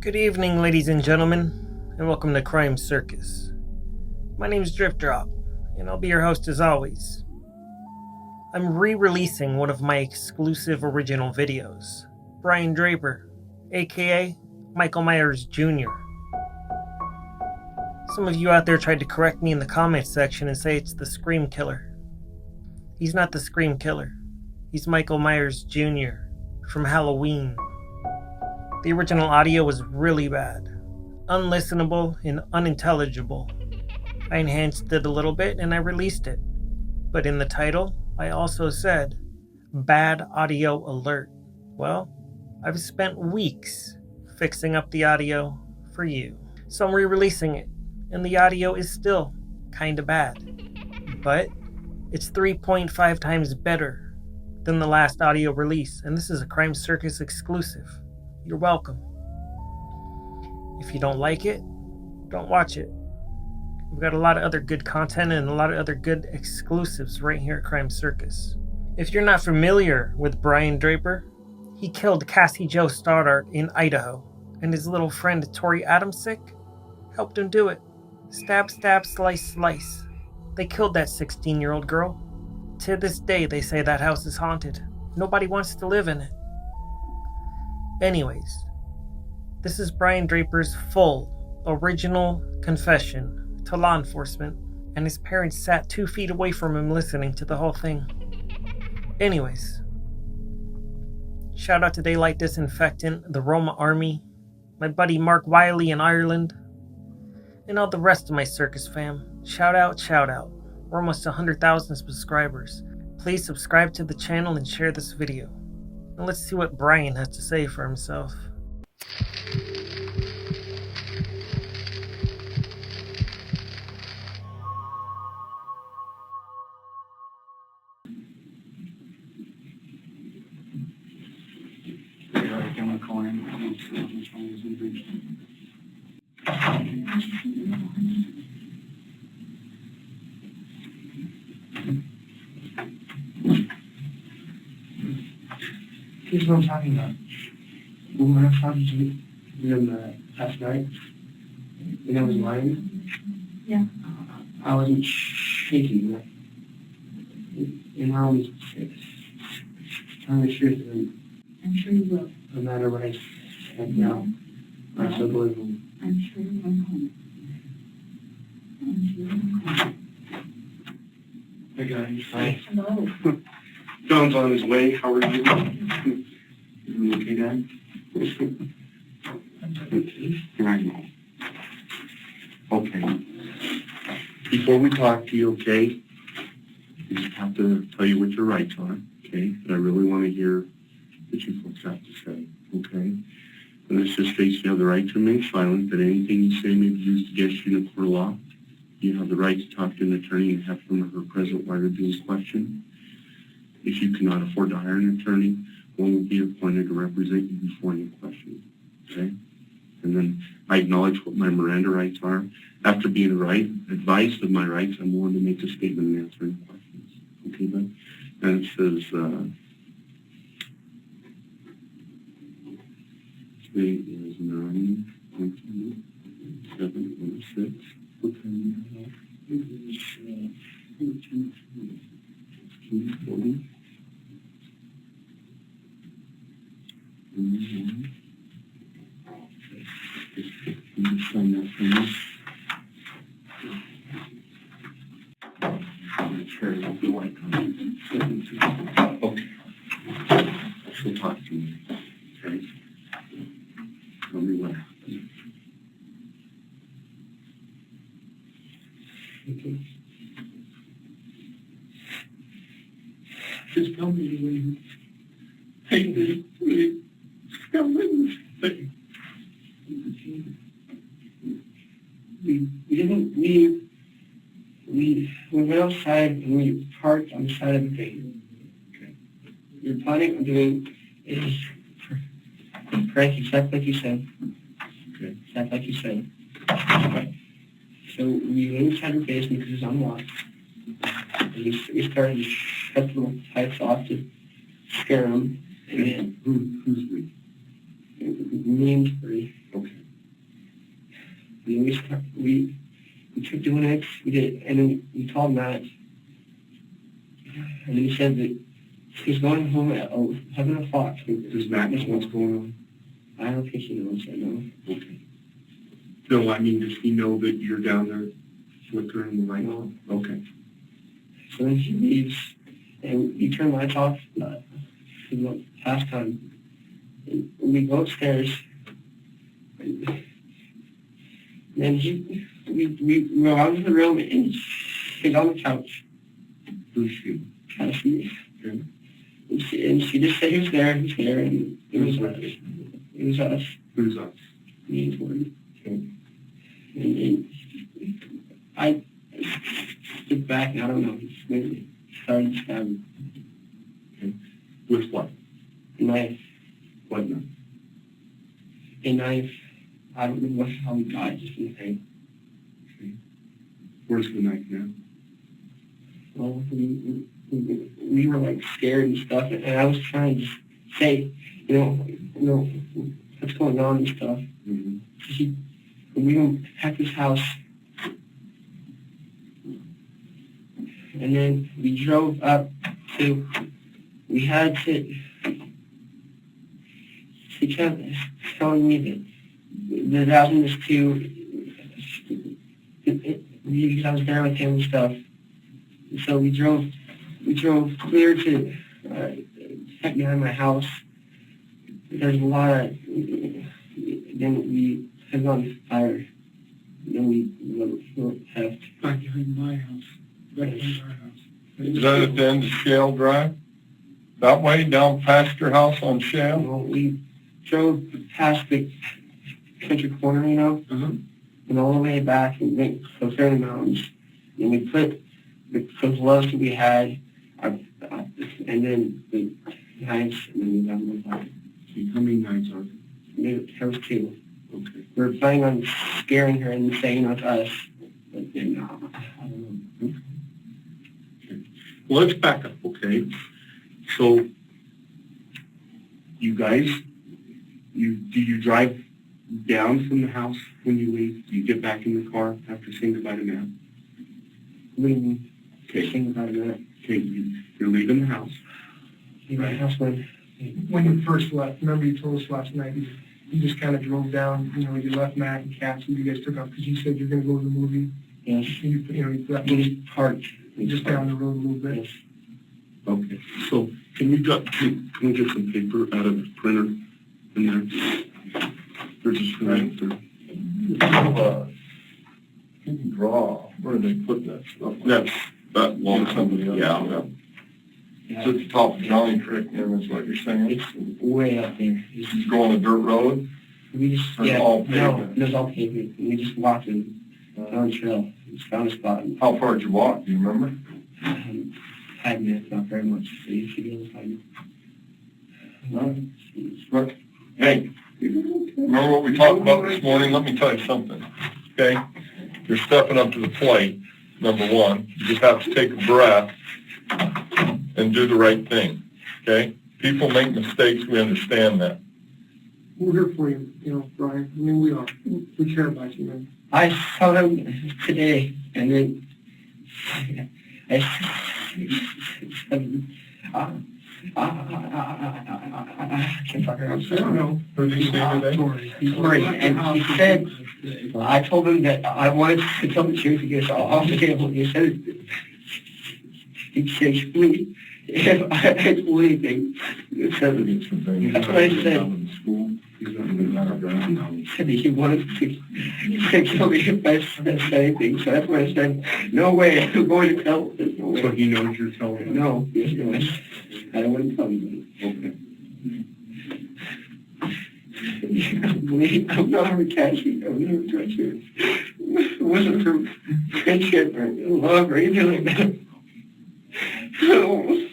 Good evening, ladies and gentlemen, and welcome to Crime Circus. My name is Drop, and I'll be your host as always. I'm re-releasing one of my exclusive original videos, Brian Draper, aka Michael Myers Jr. Some of you out there tried to correct me in the comments section and say it's the Scream Killer. He's not the Scream Killer. He's Michael Myers Jr. from Halloween. The original audio was really bad, unlistenable, and unintelligible. I enhanced it a little bit and I released it. But in the title, I also said, Bad Audio Alert. Well, I've spent weeks fixing up the audio for you. So I'm re-releasing it, and the audio is still kinda bad. But it's 3.5 times better than the last audio release, and this is a Crime Circus exclusive. You're welcome. If you don't like it, don't watch it. We've got a lot of other good content and a lot of other good exclusives right here at Crime Circus. If you're not familiar with Brian Draper, he killed Cassie Jo Stoddart in Idaho, and his little friend Tori Adamsick helped him do it. Stab, stab, slice, slice. They killed that 16-year-old girl. To this day, they say that house is haunted. Nobody wants to live in it. Anyways, this is Brian Draper's full, original confession to law enforcement, and his parents sat 2 feet away from him listening to the whole thing. Anyways, shout out to Daylight Disinfectant, the Roma Army, my buddy Mark Wiley in Ireland, and all the rest of my circus fam. Shout out, shout out. We're almost 100,000 subscribers. Please subscribe to the channel and share this video. And let's see what Brian has to say for himself. Here's what I'm talking about. When I was talking to him last night, and I was lying, Yeah. I wasn't shaking. And I was telling the truth, and I'm sure you will. no matter what I said now, I still believe him. I'm sure you will home. I'm sure you will home. Hey guys, hi. Hello. John's on his way. How are you? You okay, Dad? I know. Okay. Before we talk to you, okay, I just have to tell you what your rights are, okay? And I really want to hear what you folks have to say, okay? And this just states you have the right to remain silent, that anything you say may be used against you in a court of law. You have the right to talk to an attorney and have him or her present while you're being questioned. If you cannot afford to hire an attorney, one will be appointed to represent you before any questions, okay? And then I acknowledge what my Miranda rights are. After being advised of my rights, I'm willing to make a statement and answer any questions, okay, bud? And it says, today is 9/27/06. What time do you have? It is 16:40. Can you sign that for me? I'm sure it'll be white. Okay. She'll talk to me. Okay? Tell me what happened. Okay. Just tell me when you hate me. Please. Tell me anything. We didn't leave. We went outside and we parked on the side of the gate. Okay. We were planning on doing is prank exactly like you said. Okay. Exactly like you said. Okay. So we went inside the basement because it was unlocked. And we started to shut the little pipes off to scare them. And then Who's we? Me and Tori. Okay. And we kept doing it. We did, and then we called Matt, and then he said that he's going home at 11 o'clock. Does Matt know what's going on? I don't think he knows. I know. Okay. No, I mean, does he know that you're down there flickering the light No. on? Okay. So then he leaves, and we turn lights off. Last time, and we go upstairs, and then we go out into the room, and she's on the couch. Who's she? Cassie. Okay. And she just said who's there, and it was us. It was us. Who's us? Me and Tori. Okay. And then I stood back, and I don't know, he maybe started stabbing. Okay. With what? A knife. What knife? A knife. I don't know how we got it, just in the thing. Okay. Where's the knife now? Well, we were like scared and stuff, and I was trying to say, you know, what's going on and stuff. Mm-hmm. We went back to his house, and then we drove up to, we had to, she kept telling me that I was too, because I was there with him and stuff. So we drove clear to back behind my house. There's a lot of, then we had on fire. Then we left. Back behind my house. Back behind our house. Is that at the end of Shale Drive? That way, down past your house on Shale? Well, we drove past the country corner, Uh-huh. and all the way back and went closer in the mountains. And we put the gloves that we had, and then the knives, and then we got them on fire. Okay. How many knives are there? There was two. Okay. We were planning on scaring her and saying it's us, but then, I don't know. Well, let's back up, okay? So, you guys, do you drive down from the house when you leave? Do you get back in the car after saying goodbye to Matt? Leaving, Okay. saying about that. Okay, you're leaving the house. My house went, When you first left, remember you told us last night, you just kind of drove down, you left Matt and Kathy, you guys took off because you said you're going to go to the movie. yes, And you left we just parked. just down the road a little bit. Yes. Okay, so can we get some paper out of the printer in there? Or just right there? You can draw where they put that stuff. That long somebody else. Yeah. It's at the top of Johnny Creek, then is what you're saying? It's way up there. Just going a dirt road? We just, Or yeah, all no, pavement? it was all pavement. We just walked in, on the trail. Just found a spot. And, How far did you walk, do you remember? 5 minutes, not very much. So you should be able to find it. Look, hey, remember what we talked about this morning? Let me tell you something, okay? You're stepping up to the plate, number one. You just have to take a breath and do the right thing, okay? People make mistakes, we understand that. We're here for you, Brian. I mean, we are. We care about you, man. I saw them today, and then I can't talk about I don't know. Who did you see today? Tori, and he said, I told him that I wanted to tell the truth because I'll be able. He said, please, if I do anything, he said, that's what I said. He's not even out of ground. He said he wanted to kill me if I said anything, so that's why I said, no way, I'm going to tell. There's no way. So he knows you're telling him? No, yes, no, I don't want to tell anybody. Okay. I'm not a catchy. I'm not a catchy. It wasn't for friendship or love or anything like that. No.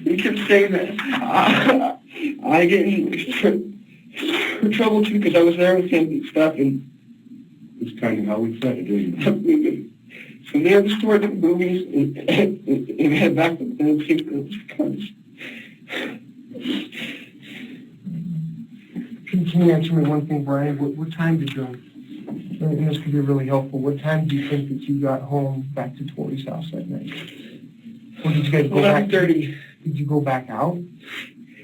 He kept saying that I get in trouble too because I was there with him and stuff, and It's kind of how we said it, isn't it? so they have the store at the movies and head back to the people. can you answer me one thing, Brian? What time did you, and this could be really helpful, what time do you think that you got home back to Tori's house that night? Or did you guys go back? 11:30. Did you go back out?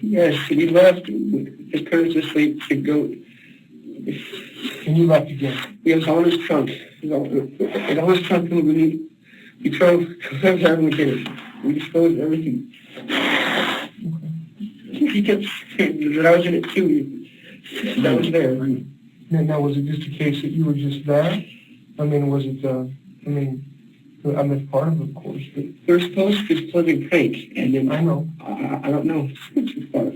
Yes, we left. His parents were asleep to go. And you left again? He was on his trunk. It was on his trunk, and we drove having the kids. We disposed of everything. He kept saying that I was in it too. That was there. Now, was it just a case that you were just there? I mean, was it, I mean, part of it, of course, but They're supposed to play a prank, and then I know. I don't know. It's too far.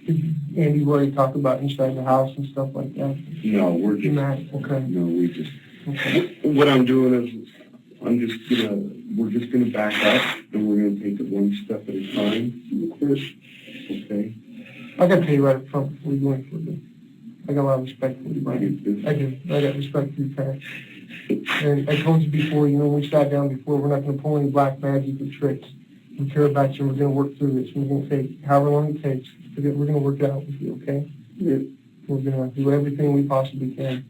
Did Andy already talk about inside the house and stuff like that? No, we're just, Matt, okay. no, we just, Okay. what I'm doing is, we're just gonna back up, and we're gonna take it one step at a time. Of course. Okay? I gotta tell you right up front before you go any further. I got a lot of respect for you, Brian. I do. I got respect for your parents. And I told you before, when we sat down before, we're not gonna pull any black magic or tricks. We care about you, and we're gonna work through this. We're gonna take however long it takes. We're gonna work it out with you, okay? Yeah. We're gonna do everything we possibly can.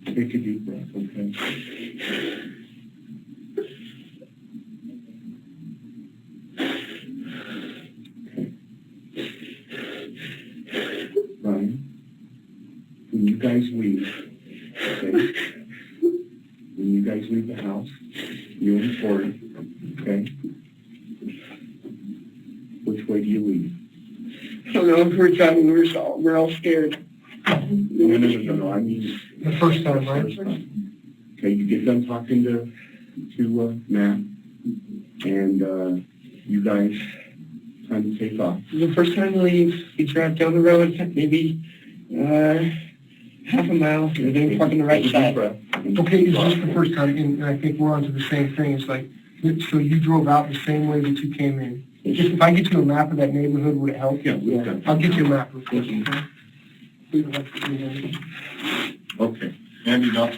Take a deep breath, okay? Ryan, when you guys leave, okay? When you guys leave the house, you and Tori, okay? Which way do you leave? I don't know if we're driving, we're all scared. No, I mean, The first time, right? first time. Okay, you get done talking to Matt, and you guys time to take off. The first time we leave, we drive down the road, maybe half a mile, and then we park on the right Take a deep side. breath. Okay, is this the first time? And I think we're onto the same thing. It's like, so you drove out the same way that you came in. If I get you a map of that neighborhood, would it help? Yeah, we've got I'll get you a map real quick. Okay. Andy, not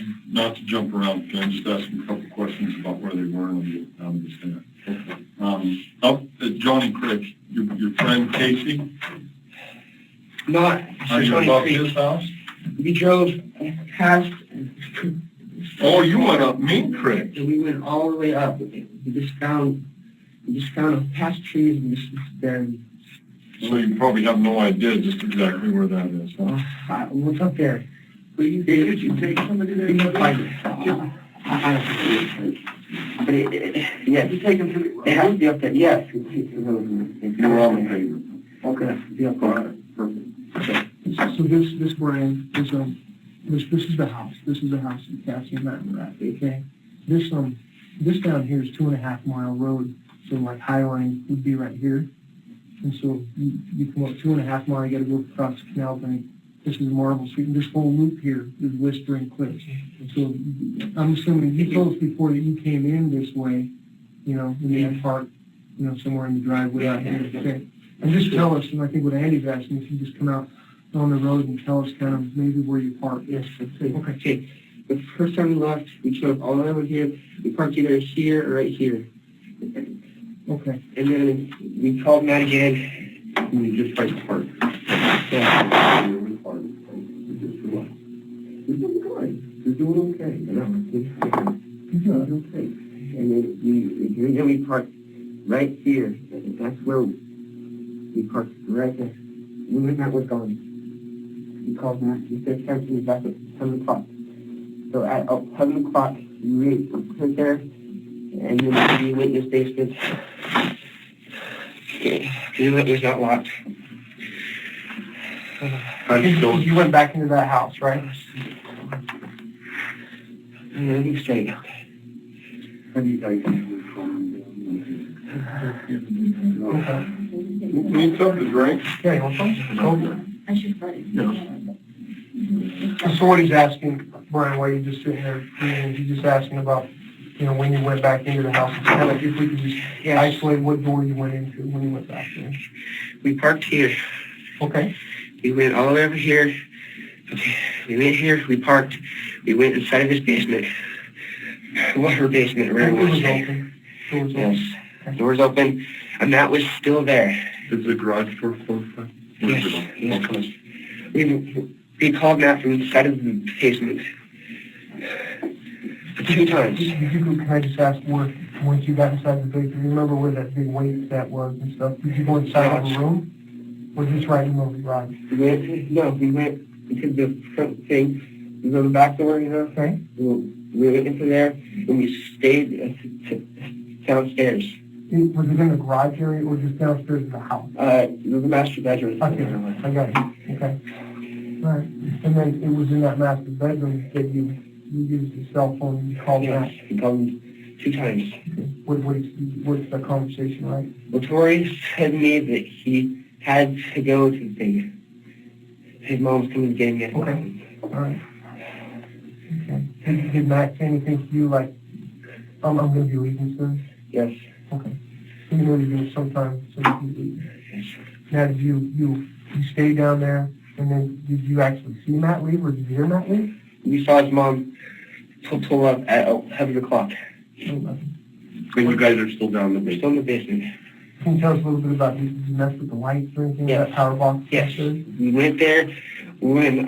to jump around, can I just ask you a couple questions about where they were and get down to stand? Johnny Crick, your friend Casey, Not are you Johnny above Creek. his house? We drove past, Oh, you went up Mean Creek. and we went all the way up. We just found past trees and just there. So you probably have no idea just exactly where that is, huh? What's up there? Did you take somebody there? We can find it. But yeah, you take them to. It has to be up there. Yes. You were on the pavement. Okay. Yeah, all right, perfect. So this Brian is this is the house. This is the house that Cassie and Matt were at. Okay. This down here is 2.5 mile road. So like Highline would be right here. And so you come up 2.5 mile, you got to go across the canal bank. This is Marble Street, and this whole loop here is Whispering Cliffs. And so I'm assuming you told us before that you came in this way, and you parked, somewhere in the driveway out here. Okay. And just tell us, and I think what Andy's asking, if you just come out on the road and tell us kind of maybe where you parked. Yes. Okay. The first time we left, we drove all the way over here. We parked either here or right here. Okay. And then we called Matt again. And you just tried to park. Yeah. You're in park. You just relax. You're doing good. You're doing okay. You're okay. And then we parked right here. That's where we parked right there. When Matt was gone, he called Matt. He said everything was back at 7 o'clock. So at 7 o'clock, we went there, and then we went in his basement. It was not locked. You went back into that house, right? And then he stayed. How do you guys Okay. Need something to drink? Yeah, you want some? I should put it. So what he's asking, Brian, why you just sitting there, he's just asking about, when you went back into the house, it's kind of like if we could just isolate what door you went into when you went back there. We parked here. Okay. We went all the way over here. Okay. We went here. We parked. We went inside of his basement. Well, her basement It room was was open. It was Yes. open. Doors open, and Matt was still there. Is the garage door closed? Where Yes, is it? he was close. We called Matt from inside of the basement 2 times. Can I just ask where, once you got inside the basement, you remember where that big weight set was and stuff? Did you go inside of the room? Or just right in the middle of the garage? We went into the front thing. We go to the back door, you know? Okay. We went into there, and we stayed downstairs. Was it in the garage area or just downstairs in the house? It was the master bedroom. Okay, I got it. Okay. All right. And then it was in that master bedroom that you used your cell phone and you called Yes, Matt. he called me 2 times. What's the conversation like? Well, Tori said to me that he had to go to the thing. His mom's coming to get him at Okay. All right. Okay. Did Matt say anything to you like, I'm going to be leaving soon? Yes. Okay. So you know to do sometime so you can leave. Yes. Now, did you stay down there and then did you actually see Matt leave or did you hear Matt leave? We saw his mom pull up at 11 o'clock. And you guys are still down the We're basement? still in the basement. Can you tell us a little bit about, did you mess with the lights or anything? Yes. That power box? Yes. upstairs? We went there when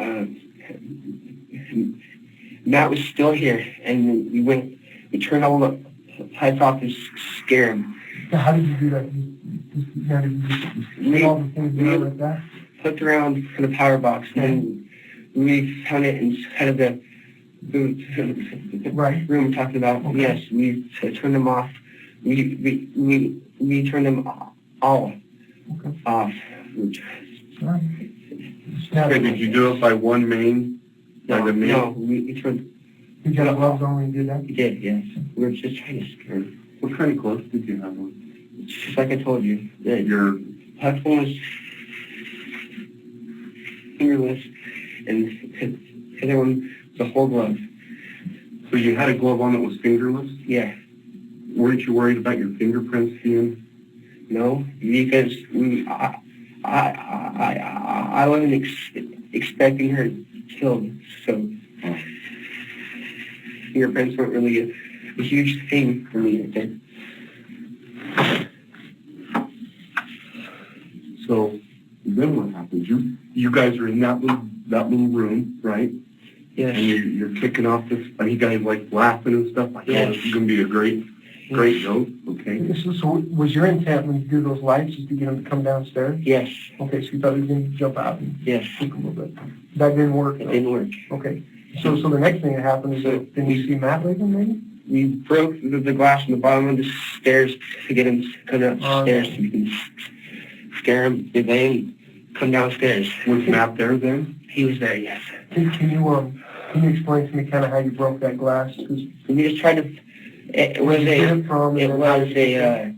Matt was still here, and we turned all the lights off to scare him. So how did you do that? Now did you just We- all the things down like that? Looked around for the power box, and we found it inside of the Right. room we're talking about. Okay. Yes, we turned them off. We turned them all Okay. off. All right. Now, Okay, did you do it by one main? By the main? No, we turned. did you have gloves on when you did that? We did, yes. We were just trying to scare him. What kind of gloves did you have on? Just like I told you, that Your, platform was fingerless, and the other one was a whole glove. so you had a glove on that was fingerless? Yeah. Weren't you worried about your fingerprints being? No, because I wasn't expecting her killed, so fingerprints weren't really a huge thing for me. I think. So then what happens? You guys are in that little room, right? Yes. And you're kicking off this. Are you guys like laughing and stuff? Like, Yes. oh, this is gonna be a great joke. Okay. So was your intent when you do those lights just to get them to come downstairs? Yes. Okay, so you thought he was going to jump out and Yes. shoot a little bit. That didn't work? It though? didn't work. Okay. So the next thing that happened is that, then you see Matt leaving maybe? We broke the glass on the bottom of the stairs to get him to come downstairs so we can scare him. They didn't come downstairs. Was Matt there then? He was there, yes. Can you explain to me kind of how you broke that glass? 'Cause We just tried to. It was where you get a. it from, It and was then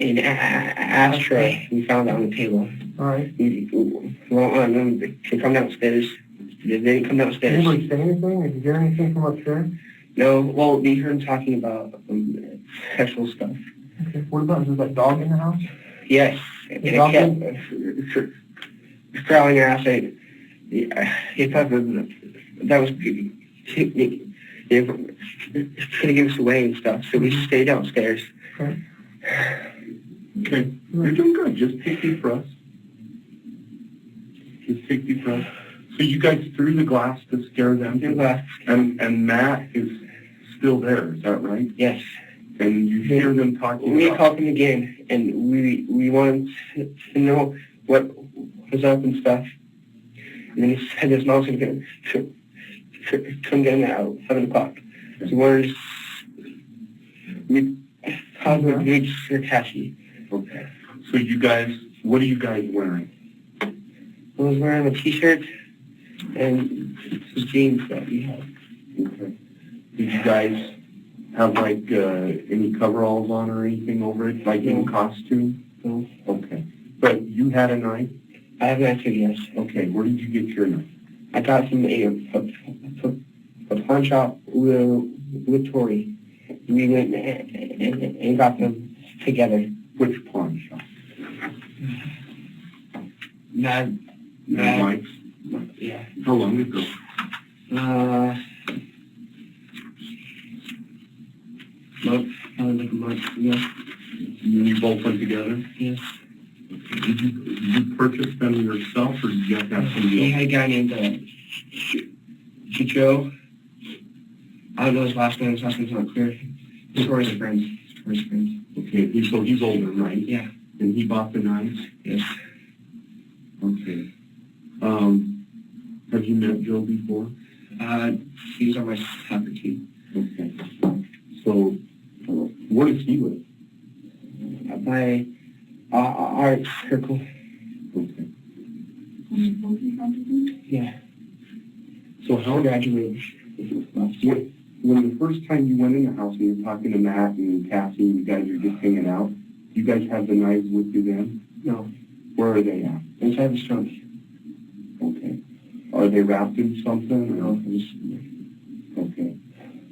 an ashtray. We found it on the table. all right. We wanted them to come downstairs. They didn't come Did downstairs. anybody say anything? Did you hear anything from upstairs? No. Well, we heard him talking about sexual stuff. Okay. What about, was that dog in the house? Yes. And it kept growling at us. He thought that was going to give us away and stuff. So we stayed downstairs. Okay. Okay. You're doing good. Just take deep breaths. Just take deep breaths. So you guys threw the glass to scare them, and Matt is still there. Is that right? Yes. And you hear them talking We about. called him again, and we wanted to know what was up and stuff. And then he said his mom's going to come down at 11 o'clock. So we wanted we thought we would just Tashi. Okay. So you guys, what are you guys wearing? I was wearing a t-shirt and some jeans that we had. Okay. Did you guys have like any coveralls on or anything over it, like in costume? So Okay. But you had a knife? I have an answer, yes. Okay. Where did you get your knife? I got from a pawn shop with Tori. We went and got them together. Which pawn shop? Mad, Mike's? yeah. How long ago? Yes. You both went together? Yes. Did you purchase them yourself, or did you have to have He somebody had else? a guy named Joe. I don't know his last name. His last name's not clear. He's for his friends. Okay, so he's older, right? Yeah. And he bought the knives? Yes. Okay. Have you met Joe before? He was on my soccer team. Okay. So, where does he live? My art circle. Okay. Yeah. So how Graduated. when the first time you went in the house and you're talking to Matt and Cassie, you guys are just hanging out, you guys have the knives with you then? No. Where are they at? Inside the trunk. Okay. Are they wrapped in something? No. Okay.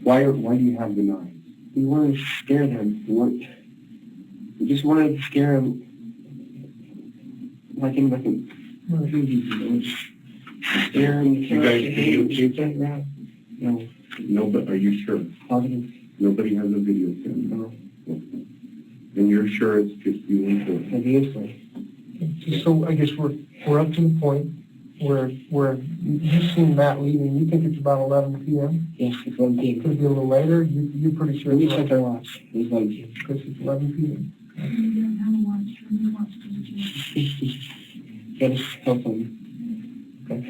Why do you have the knives? We wanted to scare them. We just wanted to scare them. Like in like a movie, you know, just scare them. You guys videotape them? No. No, but are you sure? Positive. Nobody has a video camera? No. Okay. And you're sure it's just you and her? Obviously. So I guess we're up to the point where you've seen Matt leaving. You think it's about 11 p.m.? Yes, it's 1 p.m. Could it be a little later? You're pretty sure We it's checked our watch. It was 1 p.m. because it's 11 p.m. Get his cell phone. Okay.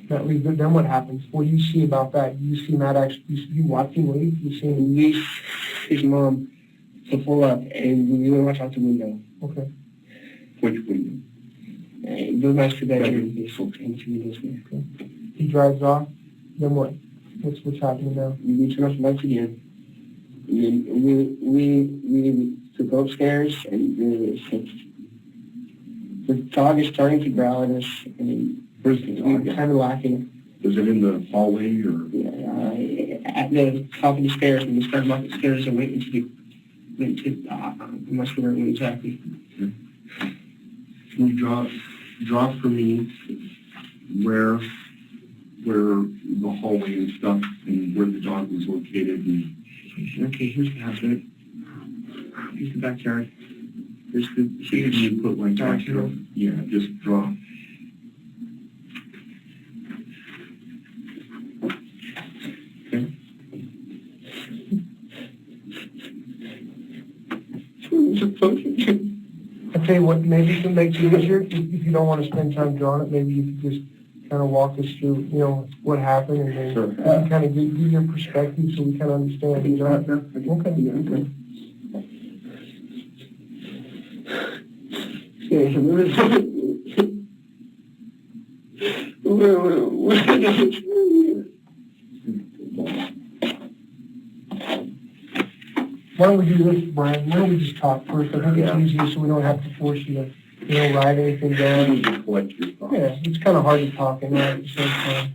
Matt leaves. Then what happens? What do you see about that? You see Matt actually? You watch him leave? You see him? We used his mom to pull up, and we went watch out the window. Okay. Which window? The master bedroom is and two windows there. He drives off. Then what? What's happening now? We turn off the lights again. And then we to go upstairs, and the dog is starting to growl at us, and Where's the dog? we're kind of laughing. Is it in the hallway or? At the top of the stairs, and we started up the stairs and went to I'm not sure where it went exactly. Can you draw for me where the hallway and stuff and where the dog was located? And Okay, here's the house, right? Here's the backyard. There's the can you put like Dark that? hill. Yeah, just draw. Okay. I tell you what, maybe to make it easier, if you don't want to spend time drawing it, maybe you could just kind of walk us through, what happened, and then Sure. you can kind of give your perspective so we kind of understand. Okay. Why don't we do this, Brian? Why don't we just talk first? I think it's easier so we don't have to force you to, write anything down. Just collect your thoughts. Yeah, it's kind of hard to talk and write at the same time.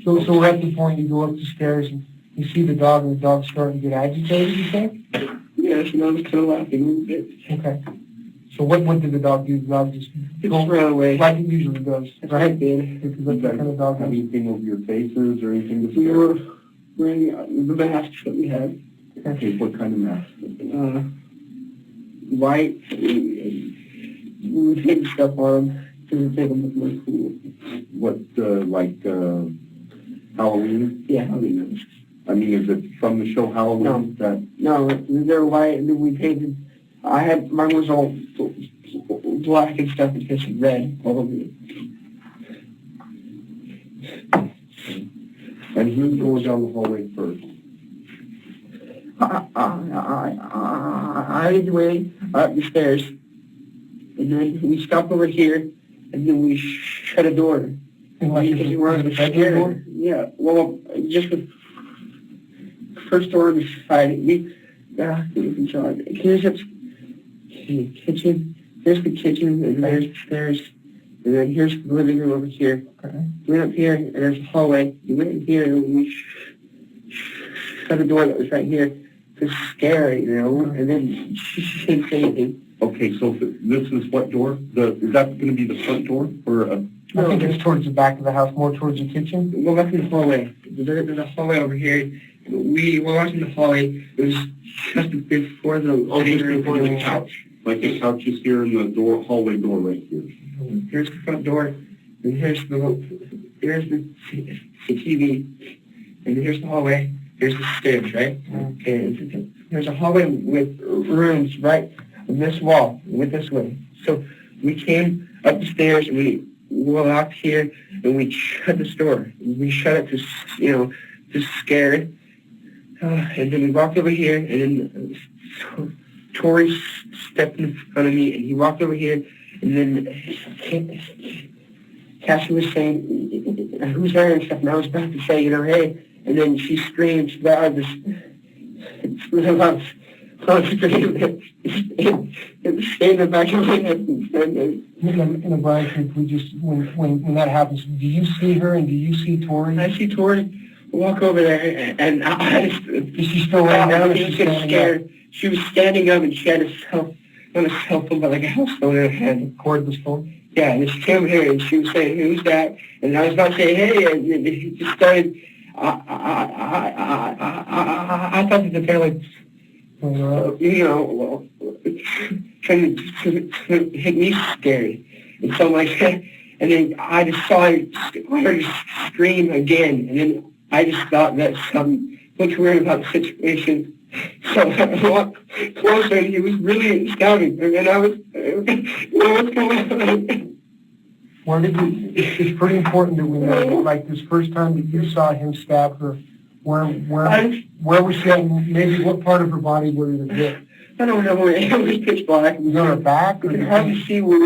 So we're at the point you go up the stairs and you see the dog, and the dog's starting to get agitated, you think? Yes, and I was kind of laughing a little bit. Okay. So what did the dog do? The dog just Just ran away. like it usually does, That's right? right, Dan. Because You that's the guys kind of dog have it is. anything over your faces or anything to We scare? were wearing the masks that we had. Okay, what kind of mask? White. We would take stuff on them to make them look more cool. What, Halloween? Yeah, how many masks? I mean, is it from the show Halloween? No, they're white, and then we painted. Mine was all black and stuff, and it's red all over it. And who's going down the hallway first? I was way up the stairs, and then we stopped over here, and then we shut a door. And like Because we were the bedroom door? scared. Yeah, well, just the first door on the side. We can charge. Here's the kitchen. Here's the kitchen, and there's the stairs, and then here's the living room over here. Okay. We went up here, and there's a hallway. We went in here, and we shut a door that was right here. It's scary, and then she didn't say anything. Okay, so this is what door? Is that going to be the front door or a? I think it's towards the back of the house, more towards the kitchen. Go back to the hallway. There's a hallway over here, we walked in the hallway. It was just before the Just before the couch. Like the couch is here in the hallway door right here. Here's the front door, and here's the TV, and here's the hallway. Here's the stairs, right? Okay. There's a hallway with rooms right on this wall, with this way. So we came up the stairs, and we walked here, and we shut the door. We shut it just scared. And then we walked over here, and then Tori stepped in front of me, and he walked over here, and then Cassie was saying, who's there and stuff, and I was about to say, hey, and then she screamed, I was screaming, it was in the back of my head. In a Brian, we just, when that happens, do you see her and do you see Tori? I see Tori walk over there, and is she still laying down? She was getting scared. She was standing up, and she had not a cell phone, but like a house phone in her hand. Cordless phone? Yeah, and she came here, and she was saying, who's that? And I was about to say, hey, and he just started, I thought that they were like, trying to hit me scary. And so I'm like, and then I just saw her scream again, and then I just thought that something looked weird about the situation. So I walked closer, and he was really scouting, and I was, what's going on? Where did you, it's pretty important that we know, like this first time that you saw him stab her, where was she at, maybe what part of her body were it hit? I don't know, it was pitch black. It was on her back? You could hardly see what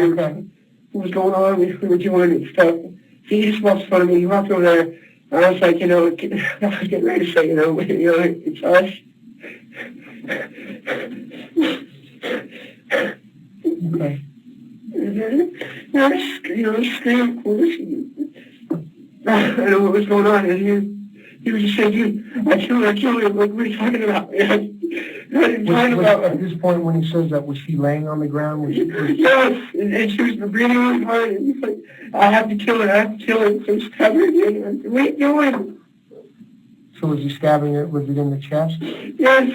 was going on, we were doing and stuff. He just walked in front of me, he walked over there, and I was like, I was getting ready to say, it's us. Okay. I screamed, of course. I don't know what was going on, and he was just saying, dude, I killed her. Like, what are you talking about? At this point, when he says that, was she laying on the ground? Yes, and she was breathing really hard, and he's like, I have to kill her. So he's covering it, and what are you doing? So was he stabbing it? Was it in the chest? Yes.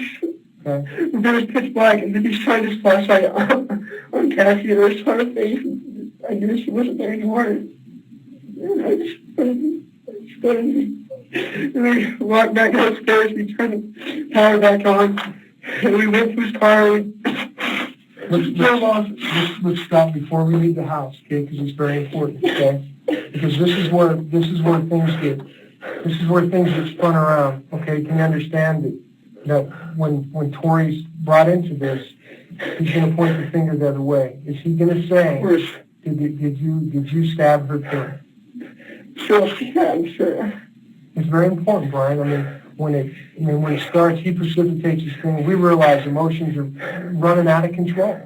Okay. And then it was pitch black, and then he shined his flashlight on Cassie, and I saw her face, and I knew she wasn't there anymore. And I just and we walked back downstairs, we turned the power back on, and we went to his car, Let's stop before we leave the house, okay, because it's very important, okay? Because this is where things get spun around, okay? Can you understand that when Tori's brought into this, he's going to point the finger the other way. Is he going to say, did you stab her too? Sure, yeah, I'm sure. It's very important, Brian. I mean, when it starts, he precipitates his thing. We realize emotions are running out of control.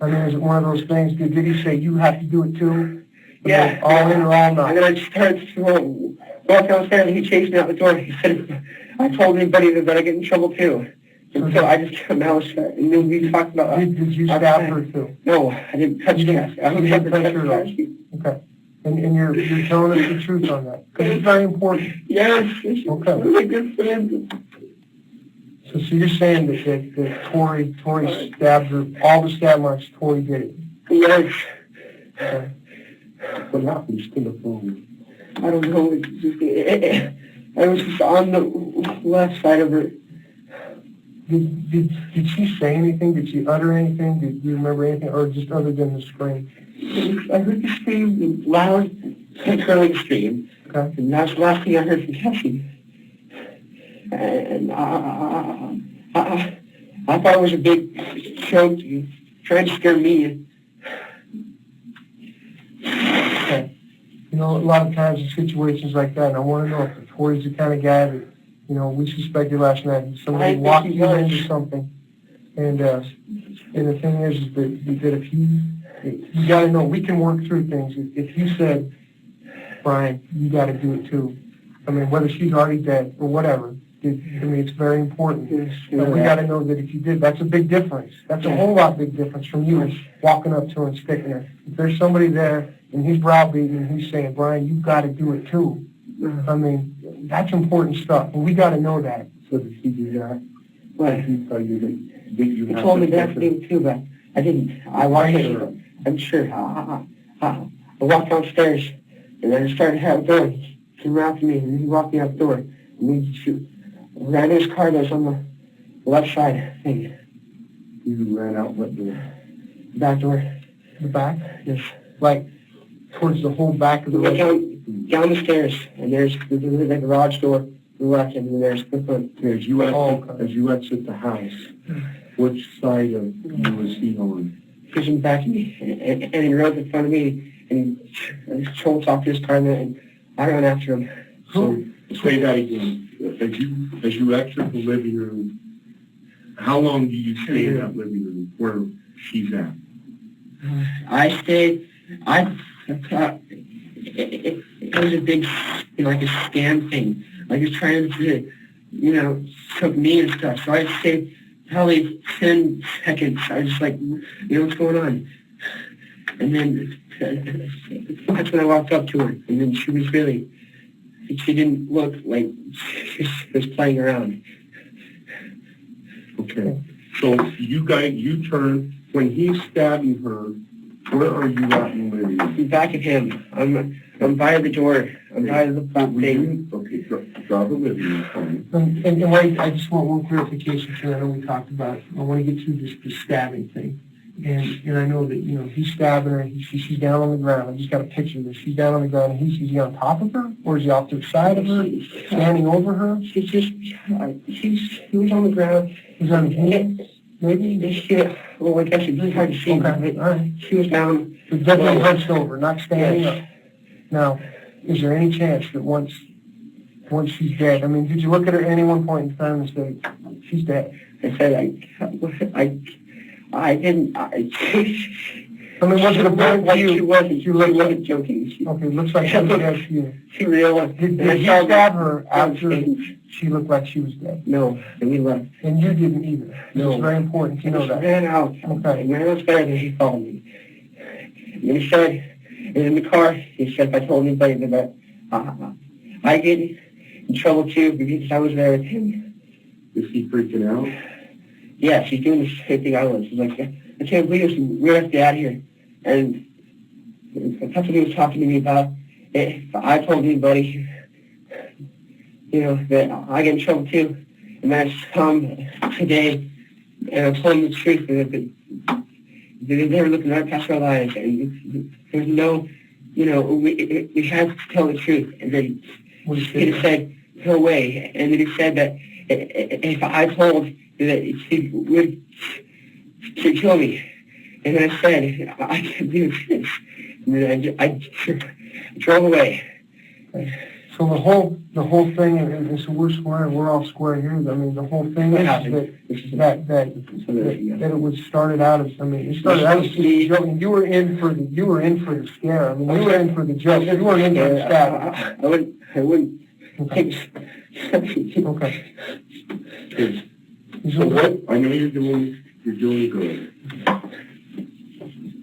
I mean, is it one of those things? Did he say you have to do it too? Yeah. All in or all not? And then I started to walk downstairs, and he chased me out the door. He said, I told anybody that I get in trouble too. And so I just kept my mouth shut. And then we talked about... Did you stab her too? No, I didn't touch Cassie. I didn't touch her at all. Okay. And you're telling us the truth on that. Because it's very important. Yes. Okay. Really good friend. So you're saying that Tori stabbed her, all the stab marks, Tori did it? Yes. Okay. What happens to the phone? I don't know. I was just on the left side of her. Did she say anything? Did she utter anything? Did you remember anything? Or just other than the scream? I heard the scream, loud, curling scream. Okay. And that's the last thing I heard from Cassie. And I thought it was a big joke trying to scare me. Okay. You know, a lot of times in situations like that, and I want to know if Tori's the kind of guy that, we suspected last night. Somebody walked you into something. And the thing is that if you got to know, we can work through things. If you said, Brian, you got to do it too. I mean, whether she's already dead or whatever, it's very important. But we got to know that if you did, that's a big difference. That's a whole lot big difference from you walking up to her and sticking her. If there's somebody there and he's browbeating and he's saying, Brian, you've got to do it too. I mean, that's important stuff, and we got to know that. So did he do that? What? Did he tell you that you He have told me to that to do too, but I didn't. I walked Sure. I'm sure. I walked downstairs, and then I started having door. He came after me, and he walked me out the door. And we ran his car that was on the left side thing. You ran out what door? Back door. The back, Yes. like towards the whole back of the We went road. down the stairs, and there's the garage door. We left, and then there's the front. As you okay. as you exit the house, which side of you was he on? Pushing back at me, and he rode in front of me, and he choked off his car, and I ran after him. So say that again. As you exit the living room, how long do you stay in that living room where she's at? I stayed. I thought it was a big, like a scam thing. Like he's trying to, choke me and stuff. So I stayed probably 10 seconds. I was just like, what's going on? And then that's when I walked up to her. And then she didn't look like she was playing around. Okay. So you turn, when he's stabbing her, where are you at in the living room? I'm back at him. I'm by the door. I'm by the front thing. Okay, draw the living room for me. And wait, I just want one clarification too. I know we talked about it. I want to get through this stabbing thing. And I know that, he's stabbing her. She's down on the ground. I just got a picture of this. She's down on the ground. And is he on top of her? Or is he off to the side of her? Standing over her? He was on the ground. He's on his knees? Maybe? Well, I guess it's hard to see. Okay, all right. She was down. But definitely hunched over, not standing up. Now, is there any chance that once she's dead, I mean, did you look at her at any one point in time and say, she's dead? I said, I didn't. I mean, was it a bad like view? she wasn't joking. Okay, looks like she was dead to you. She realized. Did you stab her after she looked like she was dead? No, and we left. And you didn't either. No. It's very important to know that. Ran out. Okay. And when I was there, then he followed me. And he said, and in the car, he said, if I told anybody that I get in trouble too because I was there with him. Is he freaking out? Yeah, she's doing the same thing I was. She's like, I can't believe this. We have to get out of here. And that's what he was talking to me about. If I told anybody, that I get in trouble too, and that's today, and I told him the truth, that they were looking right past our lives, and there's no, we have to tell the truth. And then he said, no way. And then he said that if I told that he would kill me. And then I said, I can't do this. And then I drove away. So the whole thing, and so we're square, we're all square here. I mean, the whole thing is that it was started out as, it started out as a joke. You were in for the scare. I mean, you were in for the joke. You weren't in for the stab. I wouldn't. Okay. So what? I know you're doing good.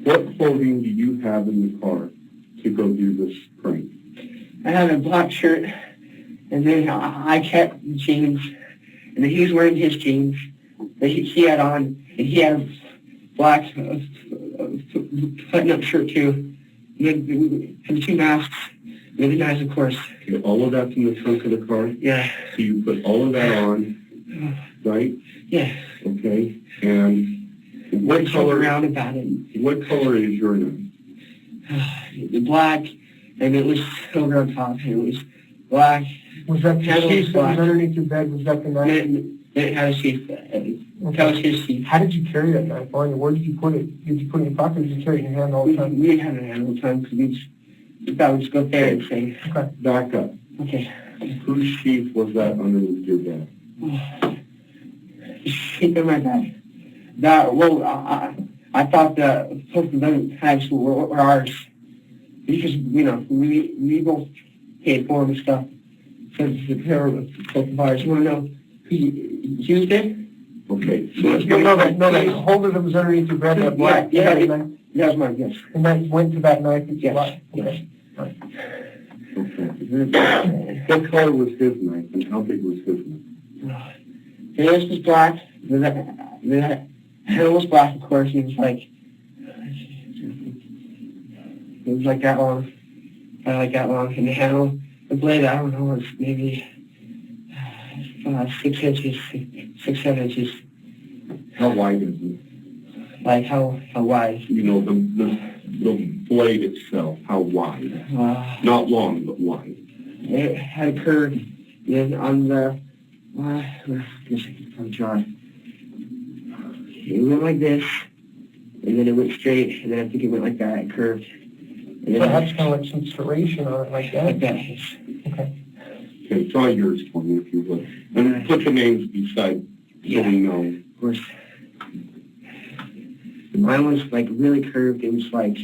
What clothing do you have in the car to go do this prank? I had a black shirt, and then I kept the jeans, and then he was wearing his jeans that he had on, and he had a black button-up shirt too. And then we had 2 masks, and the guys, of course. Okay, all of that's in the trunk of the car? Yeah. So you put all of that on, right? Yeah. Okay. And what color? Around about it. What color is your name? The black, and it was silver on top. It was black. Was that the sheath that was underneath your bed? Was that the knife? It had a sheath. That was his sheath. How did you carry that knife on you? Where did you put it? Did you put it in your pocket or did you carry it in your hand all the time? We didn't have it in hand all the time because we thought we'd just go there and say, Okay. Back up. okay. Whose sheath was that underneath your bed? Sheath in my bed. I thought the both of them tags were ours because we both paid for them and stuff. So the pair of both of ours. You want to know who used it? Okay. No, that holder that was underneath your bed, that black. Yeah, that was mine, yes. And that went to that knife? Yes. Okay. Right. Okay. What color was his knife and how big was his knife? This was black. The handle was black, of course. It was like that long. Probably like that long. And the handle, the blade, I don't know, was maybe 6 inches, 6, 7 inches. How wide is it? Like how wide? You know, the blade itself, how wide? Not long, but wide. It had a curve. And on the, it went like this, and then it went straight, and then I think it went like that, it curved. And then Perhaps kind of like some serration on it, like that. like that. Yes. Okay. Okay, try yours for me if you would. And put the names beside so we know. Of course. Mine was like really curved. It was like,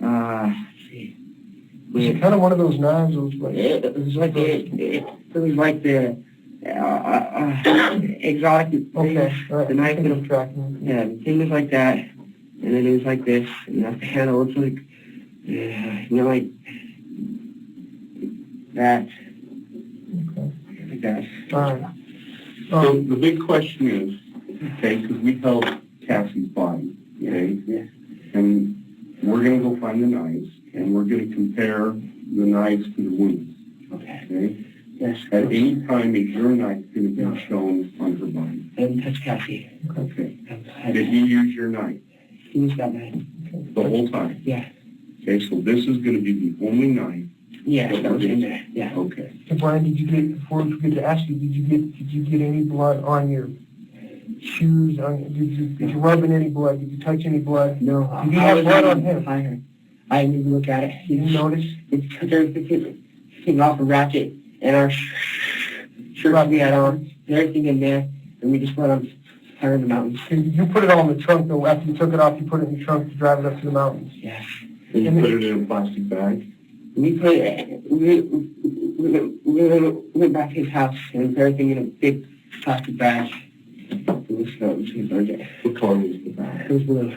let's see. Was it kind of one of those knives? It was like It was like it was like the exotic thing. okay, all right. The knife I'm that tracking. yeah, the thing was like that, and then it was like this, and that's the handle. It's like, like that, Okay. like that. All right. So the big question is, okay, because we held Cassie's body, okay? Yeah. And we're going to go find the knives, and we're going to compare the knives to the wounds, Okay. okay? Yes. At any time, is your knife going to be shown on her body? I didn't touch Cassie. Okay. I Did you use your knife He was that knife. the whole time? Yeah. Okay, so this is going to be the only knife. Yeah, that was in there. Yeah. Okay. Hey, Brian, did you get, before we forget to ask you, did you get any blood on your shoes? Did you rub in any blood? Did you touch any blood? No. Did he have blood on him? I didn't even look at it. Did you notice? It took everything off a ratchet, and our shirts we had on, and everything in there, and we just went on fire in the mountains. You put it all in the trunk, though. After you took it off, you put it in the trunk to drive it up to the mountains. Yes. And you put it in a plastic bag? We put it, we went back to his house and put everything in a big plastic bag. It was burned it. What color was the bag? It was blue.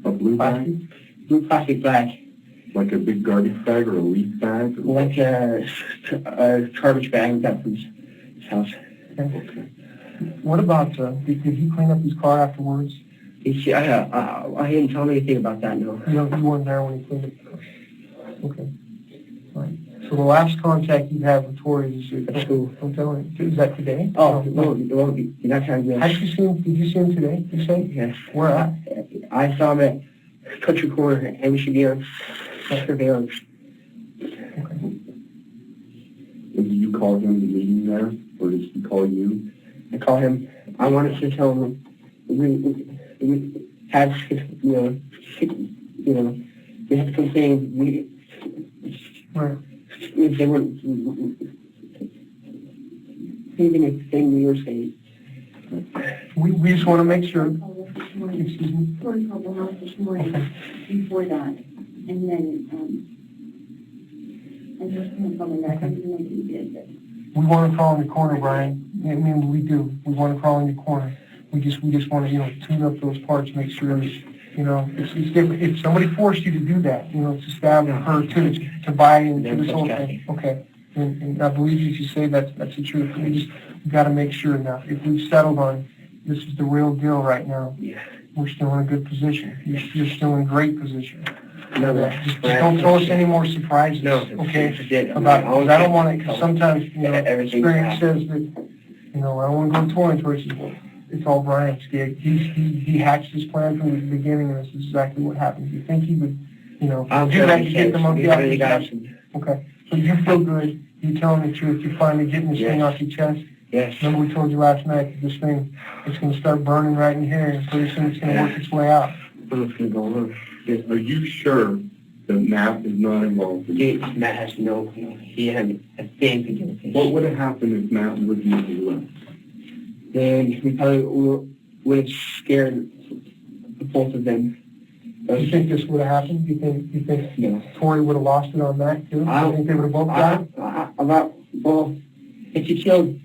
A blue bag? Blue plastic bag. Like a big garbage bag or a leaf bag? Or Like a garbage bag we got from his house. Okay. What about, did he clean up his car afterwards? I didn't tell him anything about that, no. You weren't there when he cleaned it? Okay. All right. So the last contact you had with Tori is at school. Don't tell him. Is that today? Oh, no, it won't be. You're not trying to Did you see him? Did you see him today? You say? Yes. Where at? I saw him at Country Corner, and we should be on surveillance. Okay. And did you call him to meet him there, or did he call you? I call him. I wanted to tell him we had, we had to complain. Right. They weren't even a thing we were saying. We just want to make sure. Excuse Excuse me. Tori called the house this morning before that, and then, I just can't call him back. I didn't know he did, but. We want to crawl in the corner, Brian. I mean, we do. We want to crawl in the corner. We just want to, tune up those parts, make sure that, it's different. If somebody forced you to do that, to stab her, to buy into this whole thing. Okay. And I believe if you say that's the truth. We got to make sure now. If we've settled on this is the real deal right now, we're still in a good position. You're still in a great position. No, Just don't throw us any more surprises. No, okay? it. About, because I don't want to, because sometimes, Everything experience says that, I don't want to go towards where it's all Brian's gig. He hatched his plan from the beginning, and this is exactly what happened. You think he would, do that to get the monkey off his back? Okay. So you feel good. You're telling the truth. You're finally getting this thing off your chest. Yes. Remember we told you last night that this thing, it's going to start burning right in here, and pretty soon it's going to work its way out. What's going to go on? Are you sure that Matt is not involved in this? Matt has he had a thing to do with it. What would have happened if Matt wouldn't have left? Then we probably would have scared the both of them. Do you think this would have happened? Do you think No. Tori would have lost it on that too? Do you think they would have both died? If you killed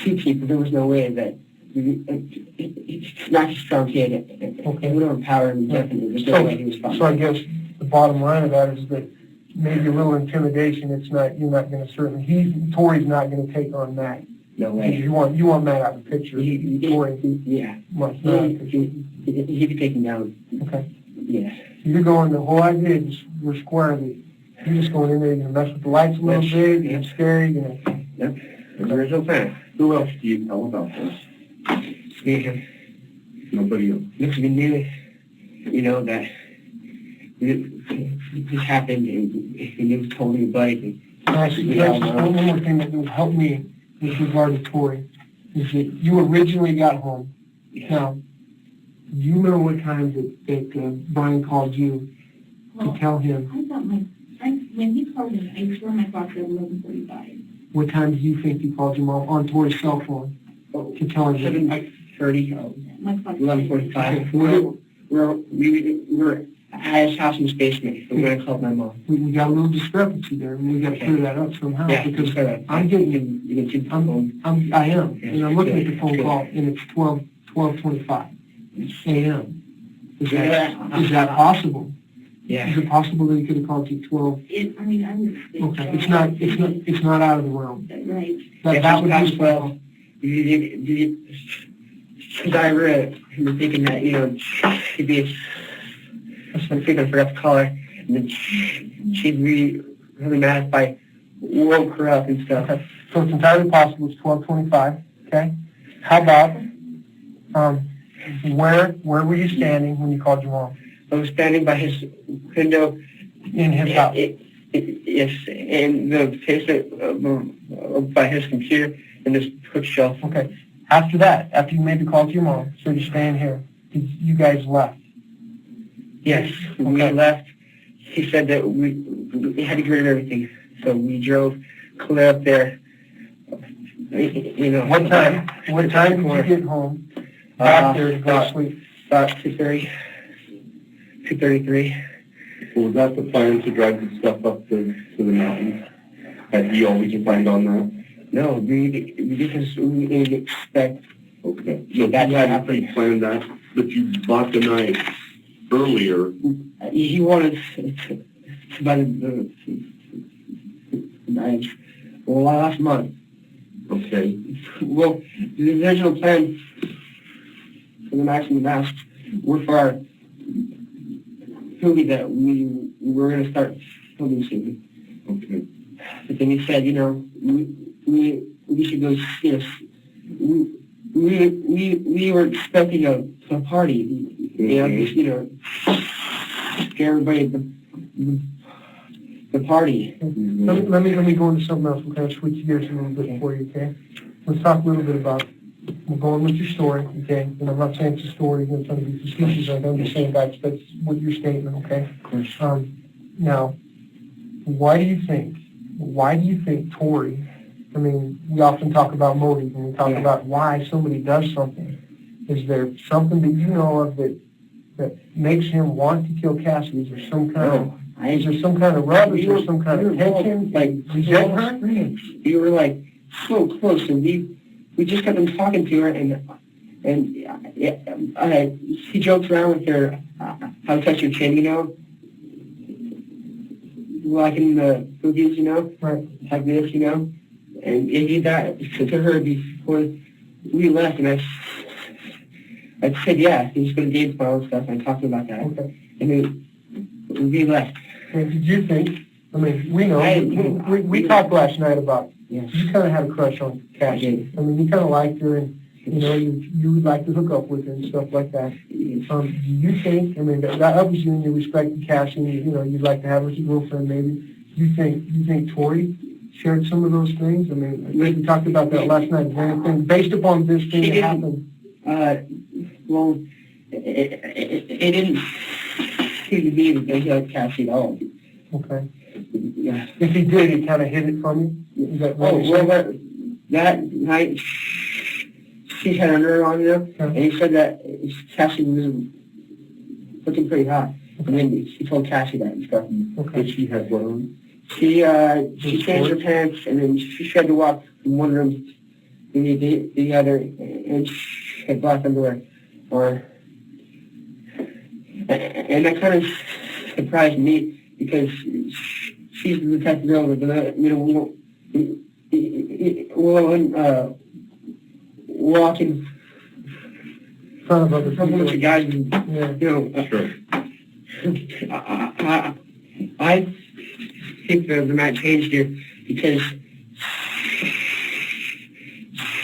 two people, there was no way that it's not a strong kid. It would have empowered him definitely. There's no way he was fine. So I guess the bottom line of that is that maybe a little intimidation. Tori's not going to take on that. No way. You want Matt out of the picture. Tori, Yeah. wants Matt out of the picture. He could take him down. Okay. Yeah. You're going, the whole idea is we're squarely, you're just going in there, you're gonna mess with the lights a little bit, you're gonna scare you, Yep. There's the original plan. Who else do you tell about this? Me and him. Nobody else. Because we knew, that this happened and it was totally a buddy. Actually, that's just one more thing that will help me with regard to Tori, is that you originally got home. Now, do you know what time that Brian called you to tell him? I thought when he called me, I swear my clock said 11:45. What time do you think he called your mom on Tori's cell phone to tell her? 7:30, My clock. 11:45. We're at his house in his basement. I'm going to call my mom. We got a little discrepancy there, and we got to clear that up somehow, Yeah, because because I'm getting, you can see the I phone. am, and I'm looking at the phone call, and it's 12:25 a.m. Is that possible? Yeah. Is it possible that he could have called you 12? I mean, I would think. Okay, it's not out of the realm. Right. That would Past be 12. Because I were thinking that, she'd be, I think I forgot to call her, and then she'd be really mad if I woke her up and stuff. Okay, so it's entirely possible it's 12:25. Okay, how about where were you standing when you called your mom? I was standing by his window. In his house. Yes, in the basement by his computer in this bookshelf. Okay. After that, after you made the call to your mom, so you're staying here, you guys left. Yes, we Okay. left. He said that we had to get rid of everything, so we drove clear up there. What time? What time did you get home? Back there to go to sleep. About 2:30, 2:33. So was that the plan to drive the stuff up to the mountains? Had he always planned on that? No, because we didn't expect. Okay. So That you hadn't happened. pre-planned that, but you bought the knife earlier. He wanted to buy the knives last month. Okay. Well, the original plan for the knives and the masks were for our movie that we were going to start filming soon. Okay. But then he said, we should go see us. We were expecting a party, scare everybody at the party. Let me go into something else. We're going to switch gears a little bit for you, okay? Let's talk a little bit about, we're going with your story, okay? And I'm not saying it's a story, I'm trying to be facetious, I'm just saying that's what your statement, okay? Of course. Now, why do you think Tori, I mean, we often talk about motive and we talk about why somebody does something. Is there something that you know of that makes him want to kill Cassie? Is there some kind of rub? Is there some kind of tension? We were like so close, and we just kept on talking to her, and he jokes around with her, how to touch your chin, like in the movies, Right. like this, and he did that to her before we left, and I said, yeah, he's going to game tomorrow and stuff, and I talked about that, Okay. and then we left. And did you think, I mean, we know, we talked last night about, Yes. you kind of had a crush on Cassie. I mean, you kind of liked her, and, you would like to hook up with her and stuff like that. Do you think, I mean, that obviously when you respected Cassie, you'd like to have her as a girlfriend maybe. You think Tori shared some of those things? I mean, we talked about that last night. Is there anything, based upon this thing that happened? Well, it didn't seem to me that he liked Cassie at all. Okay. Yeah. If he did, he kind of hid it from you? Is that what Oh, you're well, saying? that night, she had her on, and he said that Cassie was looking pretty hot. And then he told Cassie that and stuff. Okay. But she had what on? She changed her pants, and then she had to walk from one room to the other, and she had black underwear on. And that kind of surprised me, because she's the type of girl that, Well, when walking In front of other a bunch of people. guys, and, Yeah. you know, Sure. I think the Matt changed here because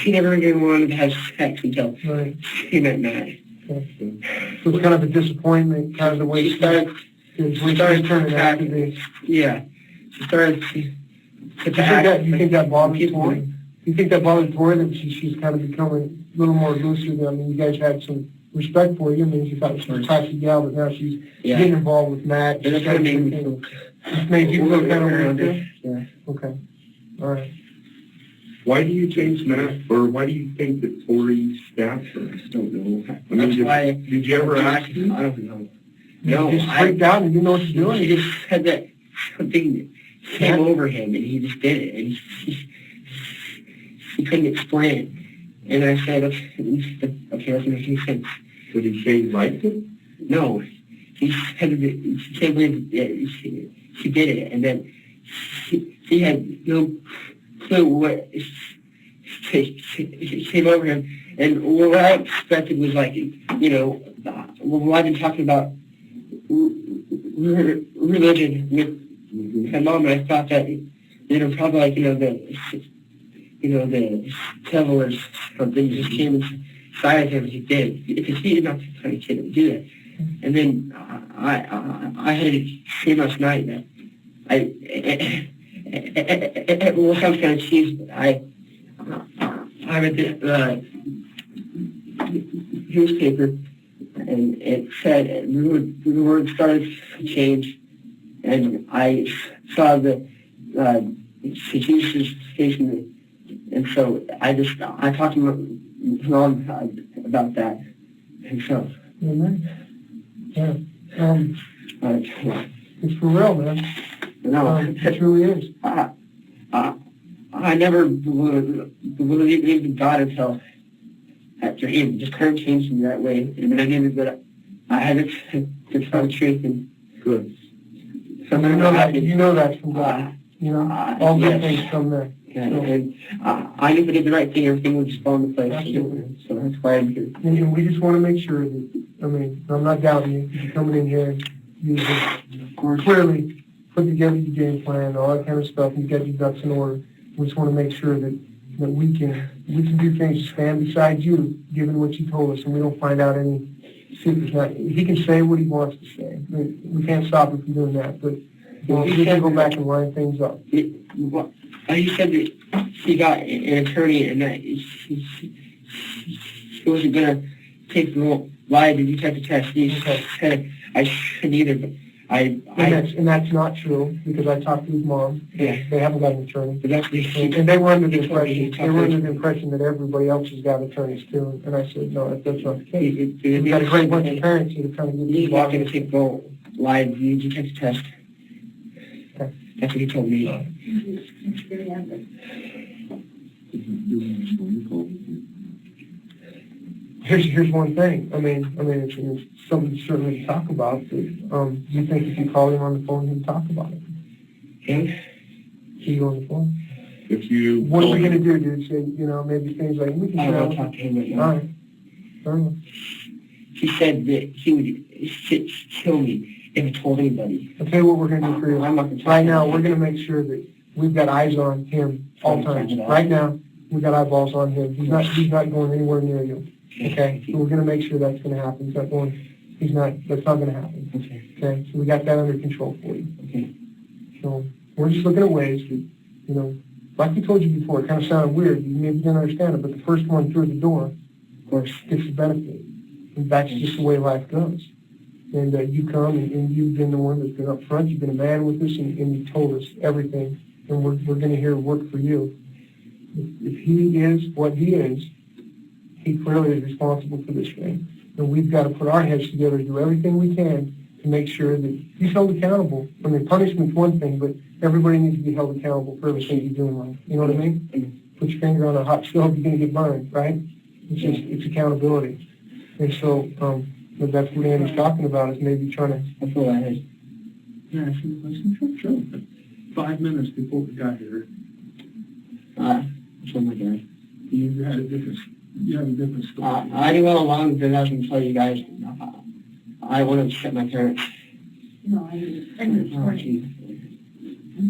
he never even wanted to have sex until Right. he met Matt. Okay. So it's kind of a disappointment, kind of the way She started, we she started turning out to acting. be. Yeah, she started to You think that bothers people. Tori? You think that bothers Tori that she's kind of becoming a little more looser? I mean, you guys had some respect for you. I mean, you thought she was a classy gal, but now she's Yeah. getting involved with Matt. And that's kind of made me feel. It's made you feel kind of weird too? Yeah. Okay. All right. Why do you think Matt, or why do you think that Tori stabbed her? I don't know. I mean, That's why. did you ever ask him? I don't know. No, No, you just freaked out and you didn't know what to do. He just had that something came over him, and he just did it, and he couldn't explain it. And I said, okay, that's what he said. Did he say he liked it? No, he said that he can't believe that she did it, and then he had no clue what came over him. And what I expected was like, you know, well, I've been talking about religion with my mom, and I thought that, you know, probably like, the devil or something just came inside of him. He did, because he did not the kind of kid that would do that. And then I had a dream last night that well, sounds kind of cheesy, but I read the newspaper, and it said the word started to change, and I saw the Jesus station, and so I talked to my mom about that, and so. Amen. Yeah. It's for real, man. No, It truly is. I never believed in God until that dream just kind of changed me that way, and then I knew that I had to tell the truth. And Good. so You know that's from God. You know, all good things come there. Yeah, and I knew if I did the right thing, everything would just fall into place. Absolutely. So that's why I'm here. And we just want to make sure that, I mean, I'm not doubting you. You're coming in here, you clearly put together your game plan, all that kind of stuff, and you got your ducks in order. We just want to make sure that we can do things to stand beside you, given what you told us, and we don't find out any secrets. Now, he can say what he wants to say. We can't stop him from doing that, but we can go back and line things up. He said that she got an attorney and that she wasn't going to take the lie to detective test. He said I shouldn't either, but and that's not true, because I talked to his mom. Yeah. They haven't got an attorney. But that's And they were under the he told me impression that everybody else has got attorneys too. And I said, no, that's not the case. We've We've got a great bunch of parents that are trying to get He's these not going laws. to take the lie to detective test. Okay. That's what he told me. Here's one thing. I mean, it's something certainly to talk about. But, do you think if you call him on the phone, he'd talk about it? And See you on the phone? If you. What are we going to do, dude? Say, maybe things like, we can I try. will talk to him right All now. right. Fair enough. He said that he would kill me if I told anybody. I'll tell you what we're going to do for you. I'm not going to Right now, we're going to make sure that we've got eyes on him all times. Right now, we've got eyeballs on him. He's not going anywhere near you. Okay? So we're going to make sure that's going to happen. That's not going to happen. Okay. Okay? So we got that under control for you. Okay. So we're just looking at ways that, like we told you before, it kind of sounded weird. You maybe didn't understand it, but the first one through the door, of course, gets the benefit. And that's just the way life goes. And you come, and you've been the one that's been up front. You've been a man with us, and you've told us everything. And we're going to hear work for you. If he is what he is, he clearly is responsible for this thing. And we've got to put our heads together to do everything we can to make sure that he's held accountable. I mean, punishment's one thing, but everybody needs to be held accountable for everything you do in life. You know what I mean? Put your finger on a hot stove, you're going to get burned, right? It's accountability. And so that's what Andy's talking about, is maybe trying to... That's all I had. Yeah, sure. 5 minutes before we got here. From my dad. You have a different story. I didn't go along with it. I was going to tell you guys. I wanted to shut my parents. No, I didn't. Oh, geez.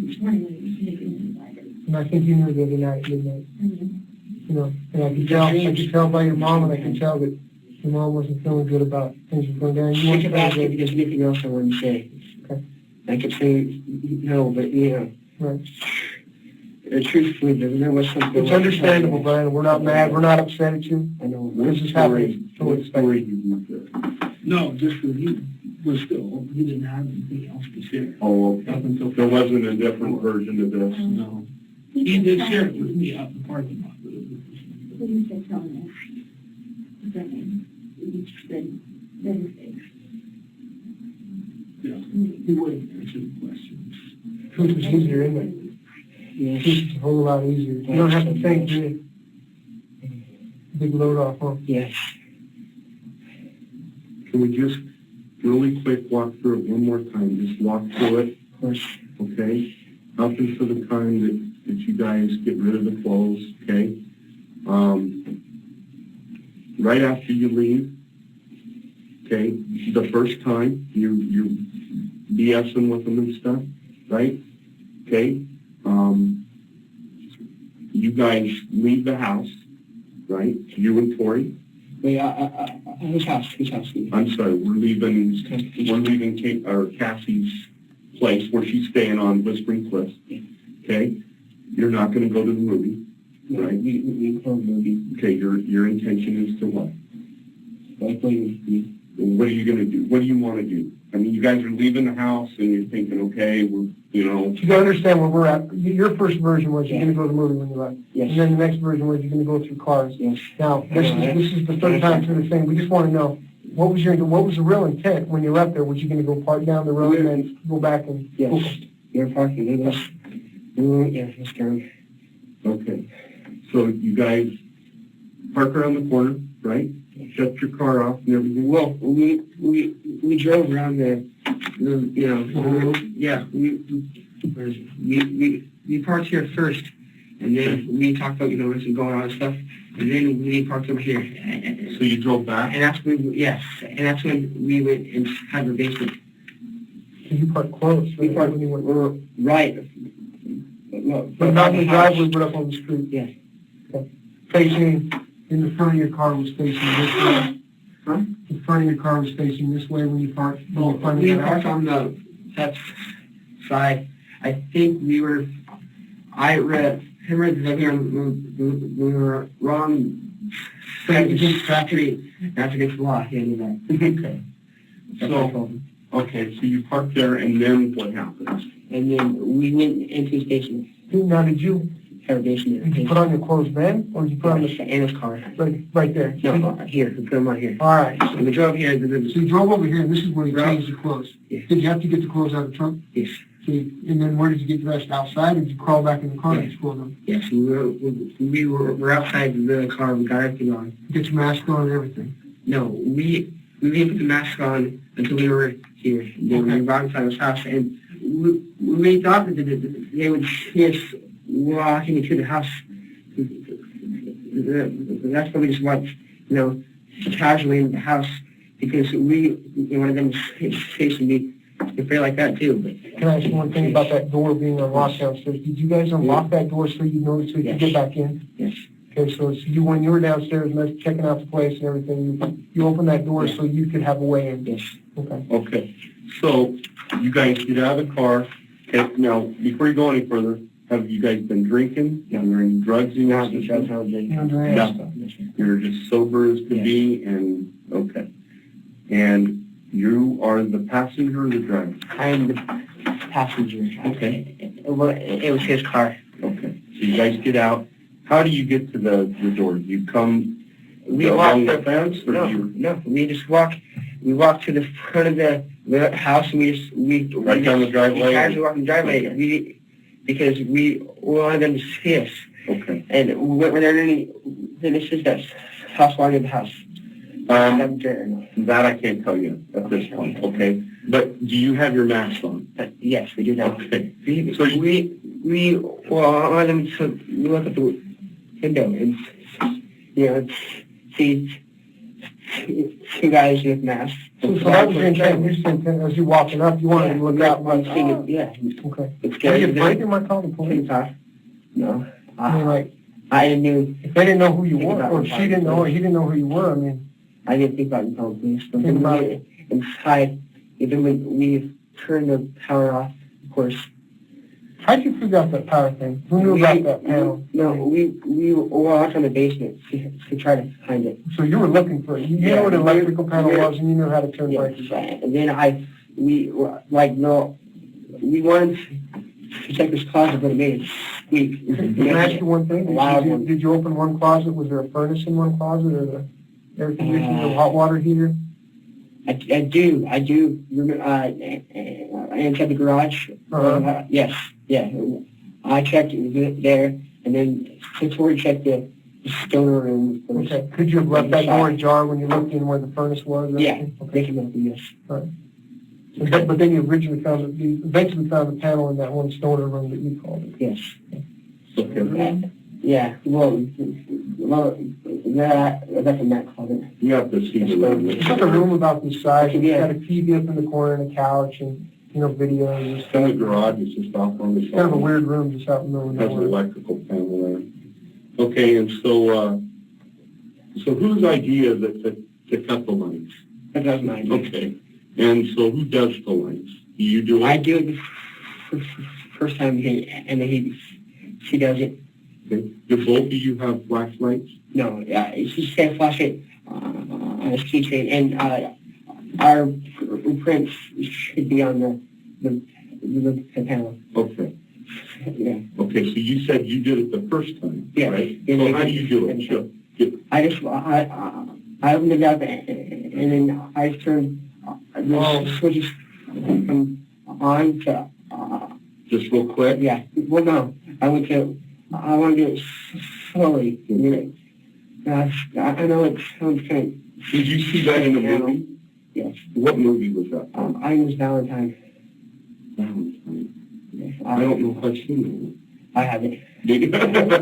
This morning when you came in, I didn't. And I think you knew the other night, didn't you? You know, and I could tell by your mom, and I could tell that your mom wasn't feeling good about things were going down. You I weren't kept feeling asking if good. there's anything else I wanted to say. Okay. I kept saying no, but Right. Truthfully, there was something. It's understandable, Brian. We're not mad. We're not upset at you. I know. This is happening. Totally Story expected. you want there. No, just that he was still, he didn't have anything else to share. Oh, Up until. there wasn't a different version of this. No. He did share it with me out in the parking lot. But it was- What do you say, telling us? Is that name? Each said, then things. Yeah, he wouldn't answer the questions. Truth is easier, isn't it? Yes. Truth is a whole lot easier. You don't have to think, do you? Big load off, huh? Yes. Can we just really quick walk through it one more time? Just walk through it, Of course. okay? Up until the time that you guys get rid of the clothes, okay? Right after you leave, okay, the first time you're BSing with them and stuff, right? Okay? You guys leave the house, right? You and Tori. Wait, whose house? Whose house? I'm sorry, we're leaving Cassie's place where she's staying on Whispering Cliffs. Okay? You're not going to go to the movie, right? We closed the movie. Okay, your intention is to what? Like, wait, What are you going to do? What do you want to do? I mean, you guys are leaving the house and you're thinking, okay, we're, you know. You gotta understand where we're at. Your first version was you're gonna go to the movie when you left. Yes. And then the next version was you're gonna go through cars. Yes. Now, this is the third time through the thing. We just wanna know, what was the real intent when you left there? Was you gonna go park down the road and then go back and? Yes. You're parking. Yes. Yes, Karen. Okay. So you guys park around the corner, right? Shut your car off and everything. Well, we drove around we parked here first, and then we talked about, what's going on and stuff, and then we parked over here. So you drove back? And that's when we went and had the basement. So you parked close. We parked, when you went. right. But not in the driveway, but up on the street. Yes. Okay. Facing, in the front of your car was facing this way. Huh? The front of your car was facing this way when you parked. Well, we parked on the left side. I think we were wrong side of the street. That's against the law. Yeah, that. Okay. Okay, so you parked there and then what happens? And then we went into his basement. Now, did you Interrogation. put on your clothes then, or did you put on the, in his car? right there? No, here. We put them on here. All right. So we drove here. So you drove over here, and this is where you changed the clothes. Yes. Did you have to get the clothes out of the trunk? Yes. So and then where did you get dressed? Outside, or did you crawl back in the car and just close them? Yes. We were outside the car. We got everything on. Get your mask on and everything. No, we didn't put the mask on until we were here. Then we were outside his house, and we thought that they would see us walking into the house. That's why we just walked, casually in the house, because we wanted them to chase me. They feel like that too. But Can I ask you one thing about that door being unlocked downstairs? Did you guys unlock that door so you could Yes. get back in? yes, Okay, so when you were downstairs and checking out the place and everything, you opened that door Yeah. so you could have a way in? yes. Okay. Okay, so you guys get out of the car. Okay, now, before you go any further, have you guys been drinking? Are there any drugs in your Not the system? drugs, how they. Yeah. You're just sober as could be, and, okay. And you are the passenger or the driver? I'm the passenger. Okay. It was his car. Okay, so you guys get out. How do you get to the door? You come We along walked the fence, or do you? No, we just walk. We walked to the front of the house, and we Right down the driveway? We casually walked in the driveway. Okay. Because we wanted them to see us. Okay. And when they're in this is that house line of the house. That I can't tell you at this point, okay? But do you have your mask on? Yes, we do that. Okay. We, So we want them to look at the window and, see two guys with masks. So that was your intent, as you walking up, you wanted to look out, like, oh. Yeah. Okay. It's Did you scary. break in my call the police? No. I mean, like, I knew. if they didn't know who you were, or she didn't know, or he didn't know who you were, I mean. I didn't think about calling police. But Think about then inside, even when we turned the power off, of course. How'd you figure out that power thing? Who knew about that panel? No, we walked on the basement to try to find it. So you were looking for it. You knew what an electrical panel was, and you knew how to turn breakers on. And then we wanted to check this closet, but it made it squeak. Can I ask you one thing? Did you open one closet? Was there a furnace in one closet, or the air conditioner, or hot water heater? I do. Inside the garage. Yes. Yeah. I checked it there, and then Tori checked the stoner room. Okay. Could you have left that door ajar when you looked in where the furnace was? Yeah. Okay. Yes. Right. But then you eventually found the panel in that one stoner room that you called it. Yes. Okay. Yeah. Well, that's a Matt called it. You have to see the It's like a room about this size. It's Yeah. got a TV up in the corner and a couch and, videos and It's stuff. in the garage, it's just off on the side. It's kind of a weird room just out in the middle of Has an nowhere. electrical panel there. Okay, and so whose idea is it to cut the lights? That was mine. Okay, and so who does the lights? Do you do it? I do it the first time, and then she does it. Okay. Do both of you have flashlights? No, she said flash it on his keychain, and our prints should be on the panel. Okay. Yeah. Okay, so you said you did it the first time, Yeah. right? So how do you do it? Sure. I opened it up, and then I turned the switches from on to Just real quick? yeah. Well, no, I want to do it slowly. I know it sounds kind of. Did you see that in a movie? Yes. What movie was that? I was Valentine. Valentine. Yes, I don't know if I've seen I have it. it.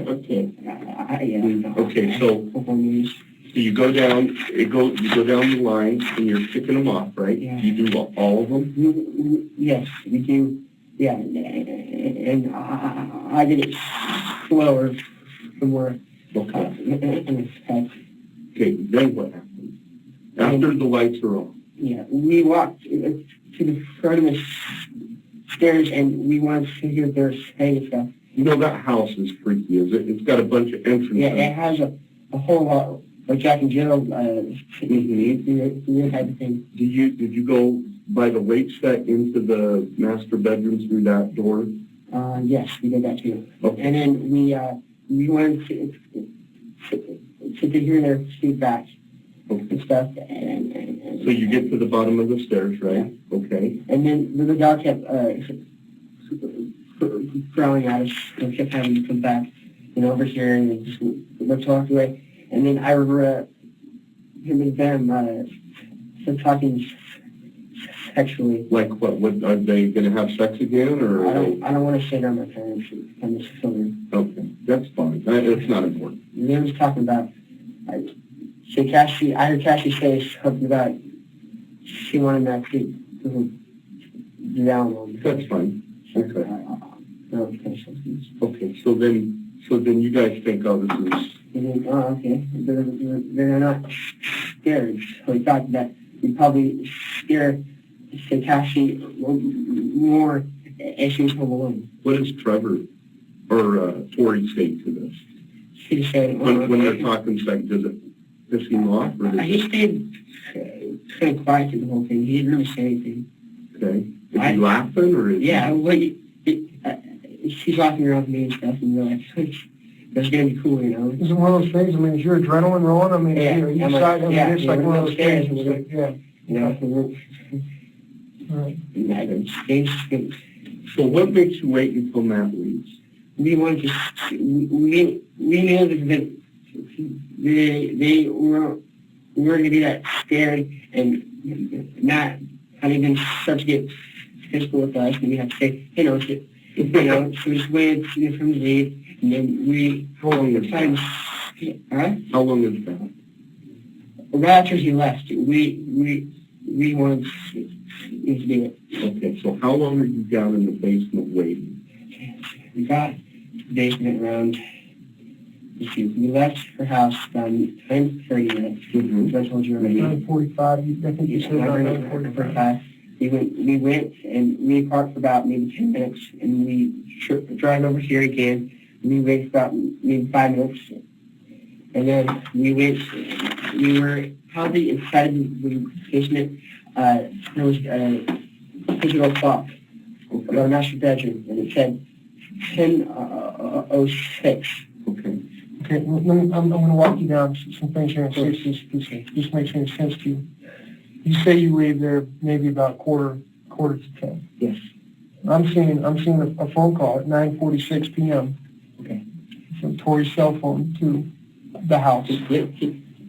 Okay. Yeah. Okay, so you go down, you go down the line, and you're picking them off, right? Yeah. You do all of them? Yes, we do. Yeah, and I did it slower for more. Okay. Okay, then what happens? After the lights are on? Yeah, we walked to the front of the stairs, and we wanted to hear their saying stuff. You know, that house is freaky, is it? It's got a bunch of entrances. Yeah, it has a whole lot of Jack and Jill, type of thing. Did you go by the lake set into the master bedroom through that door? Yes, we did that too. Okay. And then we wanted to hear their feedback and stuff. And So you get to the bottom of the stairs, right? Yeah. Okay. And then the dog kept growling at us and kept having to come back and over here and just let's walk away. And then I remember him and them talking sexually. Like what? Are they going to have sex again, or? I don't want to say that my parents on this children. Okay, that's fine. It's not important. They was talking about. I heard Cassie say something about she wanted that to do down on. That's fine. Okay. Okay. Okay. So then you guys think, oh, this is. And then, okay. They're not scared. So we thought that we'd probably scare Cassie more as she was home alone. What does Trevor or Tori say to this? She said When they're talking sex, does it piss him off? Or does he stayed kind of quiet through the whole thing. He didn't really say anything. Okay. Is he laughing or is yeah, well, she's laughing around me and stuff, and we're like, that's going to be cool, you know? Is it one of those things? I mean, is your adrenaline rolling? I mean, Yeah, are you I'm excited? like, I mean, it's like one of those scared. things. It's like, yeah. You know? Right. So what makes you wait until Matt leaves? We wanted to, we knew that they were going to be that scared and not even start to get physical with us, and we have to say, you know, you know, so we just waited for him to leave, and then we How long is decided, that? huh? How long is that? Right after he left, we wanted him to do it. Okay, so how long are you down in the basement waiting? We got the basement around, let's see, we left her house around 9:30 minutes. Mm-hmm. I told you already. 9:45, I think you said about 9:45. 9:45. We went and we parked for about maybe 10 minutes, and we drive over here again. We waited about maybe 5 minutes, and then we were probably inside the basement. There was a digital clock about a master bedroom, and it said 10:06. Okay. Okay, I'm going to walk you down some things here and see if this makes any sense to you. You say you leave there maybe about quarter to 10. Yes. I'm seeing a phone call at 9:46 p.m. Okay. from Tori's cell phone to the house. Is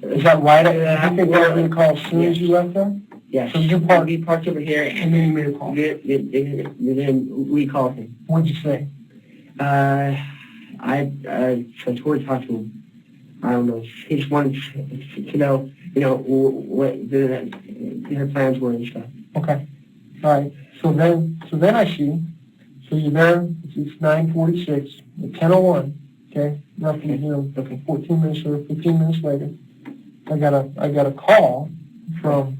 Is that right? I think that was a call as soon as you left there? Yes. So you We parked over here, and then you made a call. then we called him. What'd you say? So Tori talked to him. I don't know. He just wanted to know, what her plans were and stuff. Okay. All right. So then I see. So you're there. It's 9:46. At 10:01. Okay. Roughly, 14 minutes or 15 minutes later, I got a call from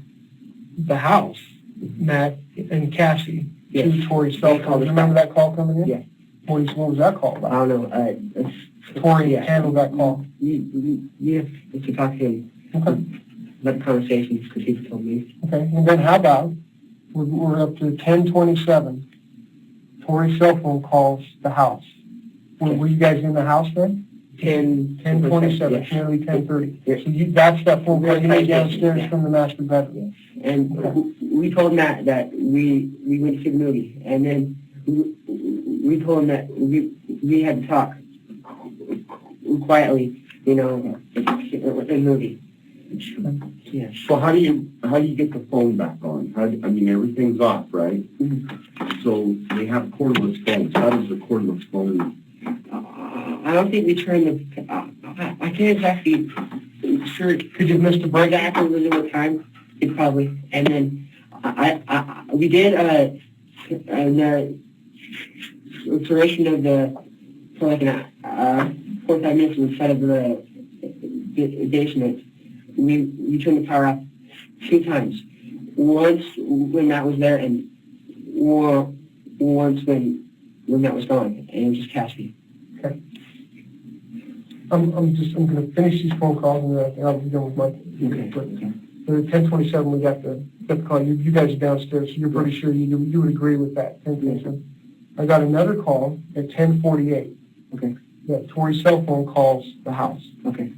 the house, Matt and Cassie, to Tori's cell phone. You remember that call coming in? Yeah. What was that call I about? don't know. Tori handled that call. You have to talk to him Okay. about the conversations because he told me. Okay. And then how about we're up to 10:27. Tori's cell phone calls the house. Were you guys in the house then? 10:27, Yes. nearly 10:30. Yes. So that's that phone call you made downstairs from the master bedroom. And we told Matt that we went to see the movie, and then we told him that we had to talk quietly, in the movie. Yes. So how do you get the phone back on? Everything's off, right? So they have cordless phones. How does the cordless phone? I don't think we turned the. I can't exactly sure. Could you have missed a break? Exactly what time? It probably. And then we did an duration of for like 4 or 5 minutes inside of the basement. We turned the power off 2 times. Once when Matt was there, and once when Matt was gone, and it was just Cassie. Okay. I'm going to finish these phone calls and I'll be done with my. Okay. So at 10:27 we got the call. You guys are downstairs, so you're pretty sure you would agree with that. 10:27. I got another call at 10:48. Okay. That Tori's cell phone calls the house. Okay.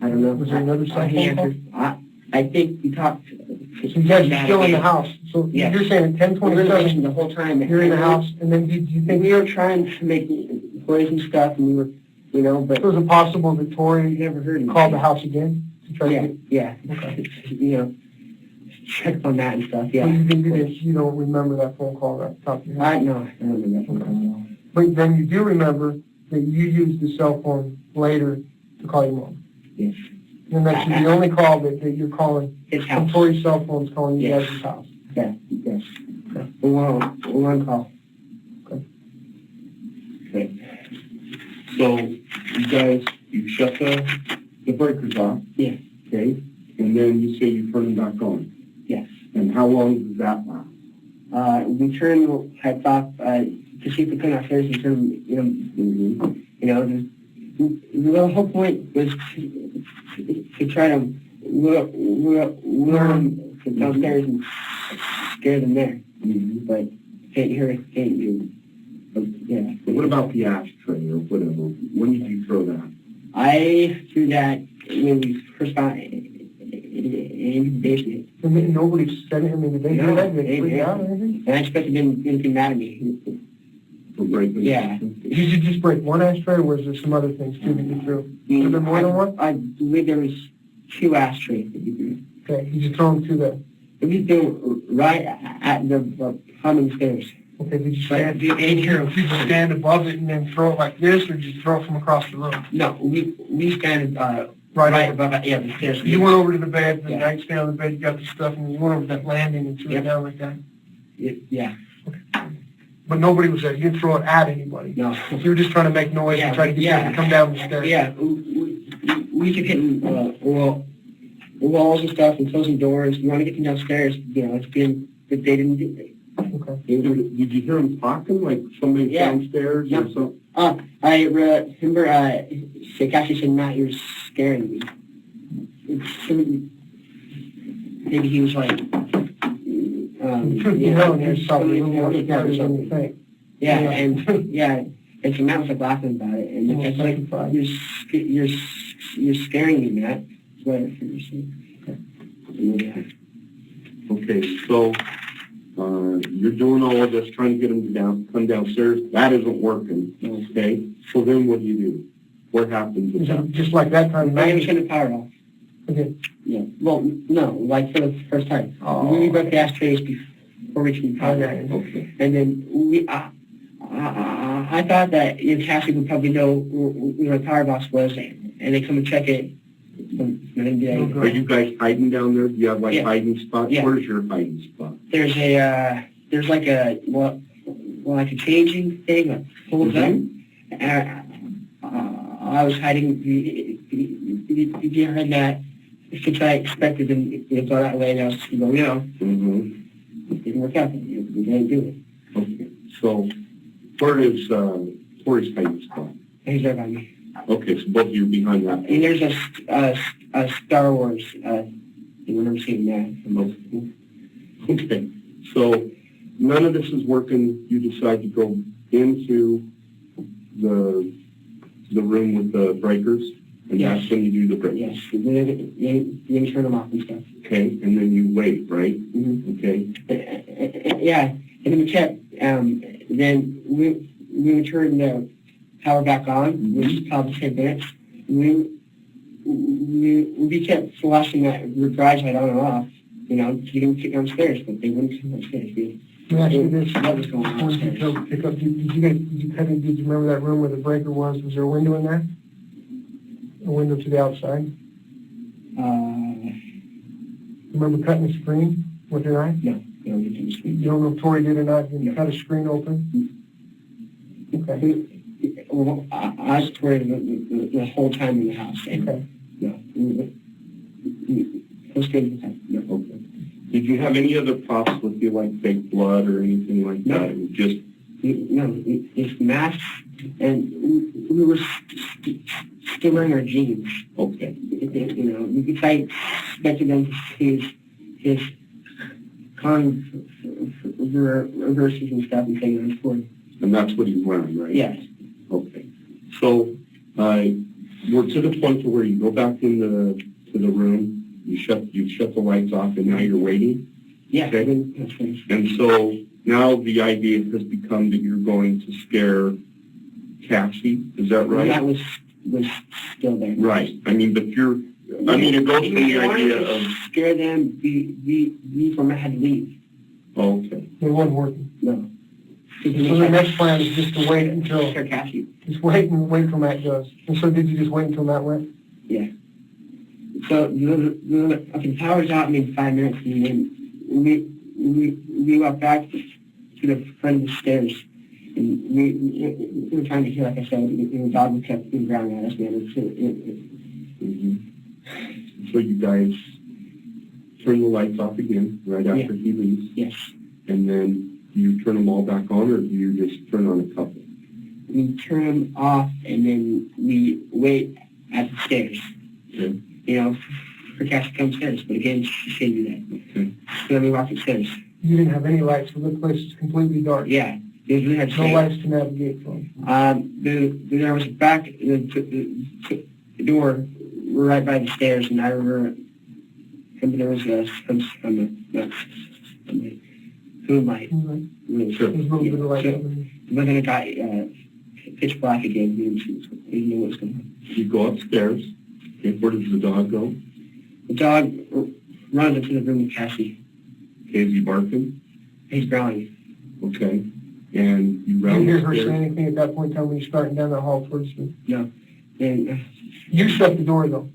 I don't know. Was there another cell phone call? I think we talked. So you guys are still in the house. So Yes. you're saying at We were 10:27 the whole time. you're in the house, and then do you think We were trying to make toys and stuff, and we were, but was it possible that Tori we never heard anything. called the house again to try to get? Yeah. Okay. Checked on that and stuff. So Yeah. you don't remember that phone call right off the top of your head? No, I don't remember that phone call. But then you do remember that you used the cell phone later to call your mom. Yes. And that's the only call that you're calling. His From house. Tori's cell phone's calling you Yes. guys' house. Yeah. Yes. Okay. We're on call. Okay. So you shut the breakers off. Yeah. Okay. And then you say you turn them back on. Yes. And how long does that last? We turned the lights off to see if we couldn't upstairs and turn, the whole point was to try to lure them downstairs and scare them there. Mm-hmm. But can't hear it, can't do. Yeah. But what about the ashtray or whatever? When did you throw that? I threw that when we first got in the basement. And nobody said it. I mean, did they hear that? Did they freak out or anything? And I expected them to be mad at me. For breaking? Yeah. Did you just break one ashtray, or was there some other things too that you threw? Could have been more than one? I believe there was 2 ashtrays that we threw. Okay, you just threw them to the... We threw right at the plumbing stairs. Okay, did you But stand, the intro, did you stand above it and then throw it like this, or did you throw it from across the room? no, we stand, Right over. above, yeah, the stairs. You went over to the bed, the Yeah. nightstand on the bed, you got the stuff, and you went over that landing and threw it Yep. down like that. Yeah, But nobody was there. You didn't throw it at anybody. no. You were just trying to make noise and try to get them to come down the stairs. Yeah, we keep hitting, walls and stuff and closing doors. We want to get them downstairs, it's being, but they didn't do it. Okay. Did you hear him talking, like somebody Yeah. downstairs or Yeah. something? I remember, Cassie said, Matt, you're scaring me. Maybe he was like, Truth be known, there's probably a little more scary than you think. Yeah, and so Matt was like laughing about it, and it's like, you're scaring me, Matt. That's what I figured to say. Yeah. Okay, so, you're doing all of this, trying to get them to come downstairs. That isn't working, okay? So then what do? What happens with that? Just like that time of I night. never turned the power off. Okay. Yeah. Well, no, like for the first time. Oh. We broke the ashtrays before reaching the power. Okay. And then I thought that Cassie would probably know where the power box was, and they come and check it. Are you guys hiding down there? Do you have like Yeah. hiding spots? Yeah. Where's your hiding spot? There's like a like a changing thing that holds up. I was hiding behind that since I expected them to go that way, and I was just going, it didn't work out. We didn't do it. Okay. So where is Tori's hiding spot? He's right by me. Okay, so both of you are behind that. And there's a Star Wars thing I'm seeing there. Okay, so none of this is working. You decide to go into the room with the breakers, and Yes. that's when you do the breakers. Yes, then turn them off and stuff. Okay, and then you wait, right? Mm-hmm. Okay. Yeah, and then we kept, then we would turn the power back on, which is probably 10 minutes. We kept flashing that garage light on and off, to get them to get downstairs, but they wouldn't come downstairs. Let me ask you this. What was going on Before you upstairs? go pick up, did you remember that room where the breaker was? Was there a window in there? A window to the outside? Remember cutting the screen with your knife? No, you didn't see. You don't know if Tori did or not? Did you cut a screen open? Okay. Well, I was touring the whole time in the house, and Okay. no, it was good. No, Okay. Did you have any other props with you, like fake blood or anything like No. that? It was just it's masks, and we were still wearing our jeans. okay. If I expected them to see his reverses and stuff and saying I'm for. And that's what he's wearing, right? Yes. Okay. So we're to the point to where you go back in to the room. You shut the lights off, and now you're waiting. Yeah. Okay. That's finished. And so now the idea has become that you're going to scare Cassie. Is that right? That was still there. Right. I mean, but it goes from the idea of. Scare them before I had to leave. Oh, okay. It wasn't working. No. So the next plan is just to wait until, Scare Cassie. just wait until Matt goes. And so did you just wait until Matt went? Yeah. So the power's out in 5 minutes, and then we walked back to the front of the stairs, and we were trying to hear, like I said, the dog was kept growling at us, man. So you guys turn the lights off again right after he leaves, Yes. and then do you turn them all back on, or do you just turn on a couple? We turn them off, and then we wait at the stairs. Okay. For Cassie to come upstairs. But again, she shouldn't do that. Okay. So then we walked upstairs. You didn't have any lights, so the place is completely dark. Yeah. We had No lights to navigate from. There was the door right by the stairs, and I remember there was some moonlight. Sure. There's a little bit of light. But then it got pitch black again. We didn't know what was going on. You go upstairs. Okay. Where does the dog go? The dog runs into the room with Cassie. Okay, is he barking? He's growling. Okay. and you You round didn't hear the her say stairs. anything at that point in time when you're starting down that hall towards me? No. And, You shut the door though.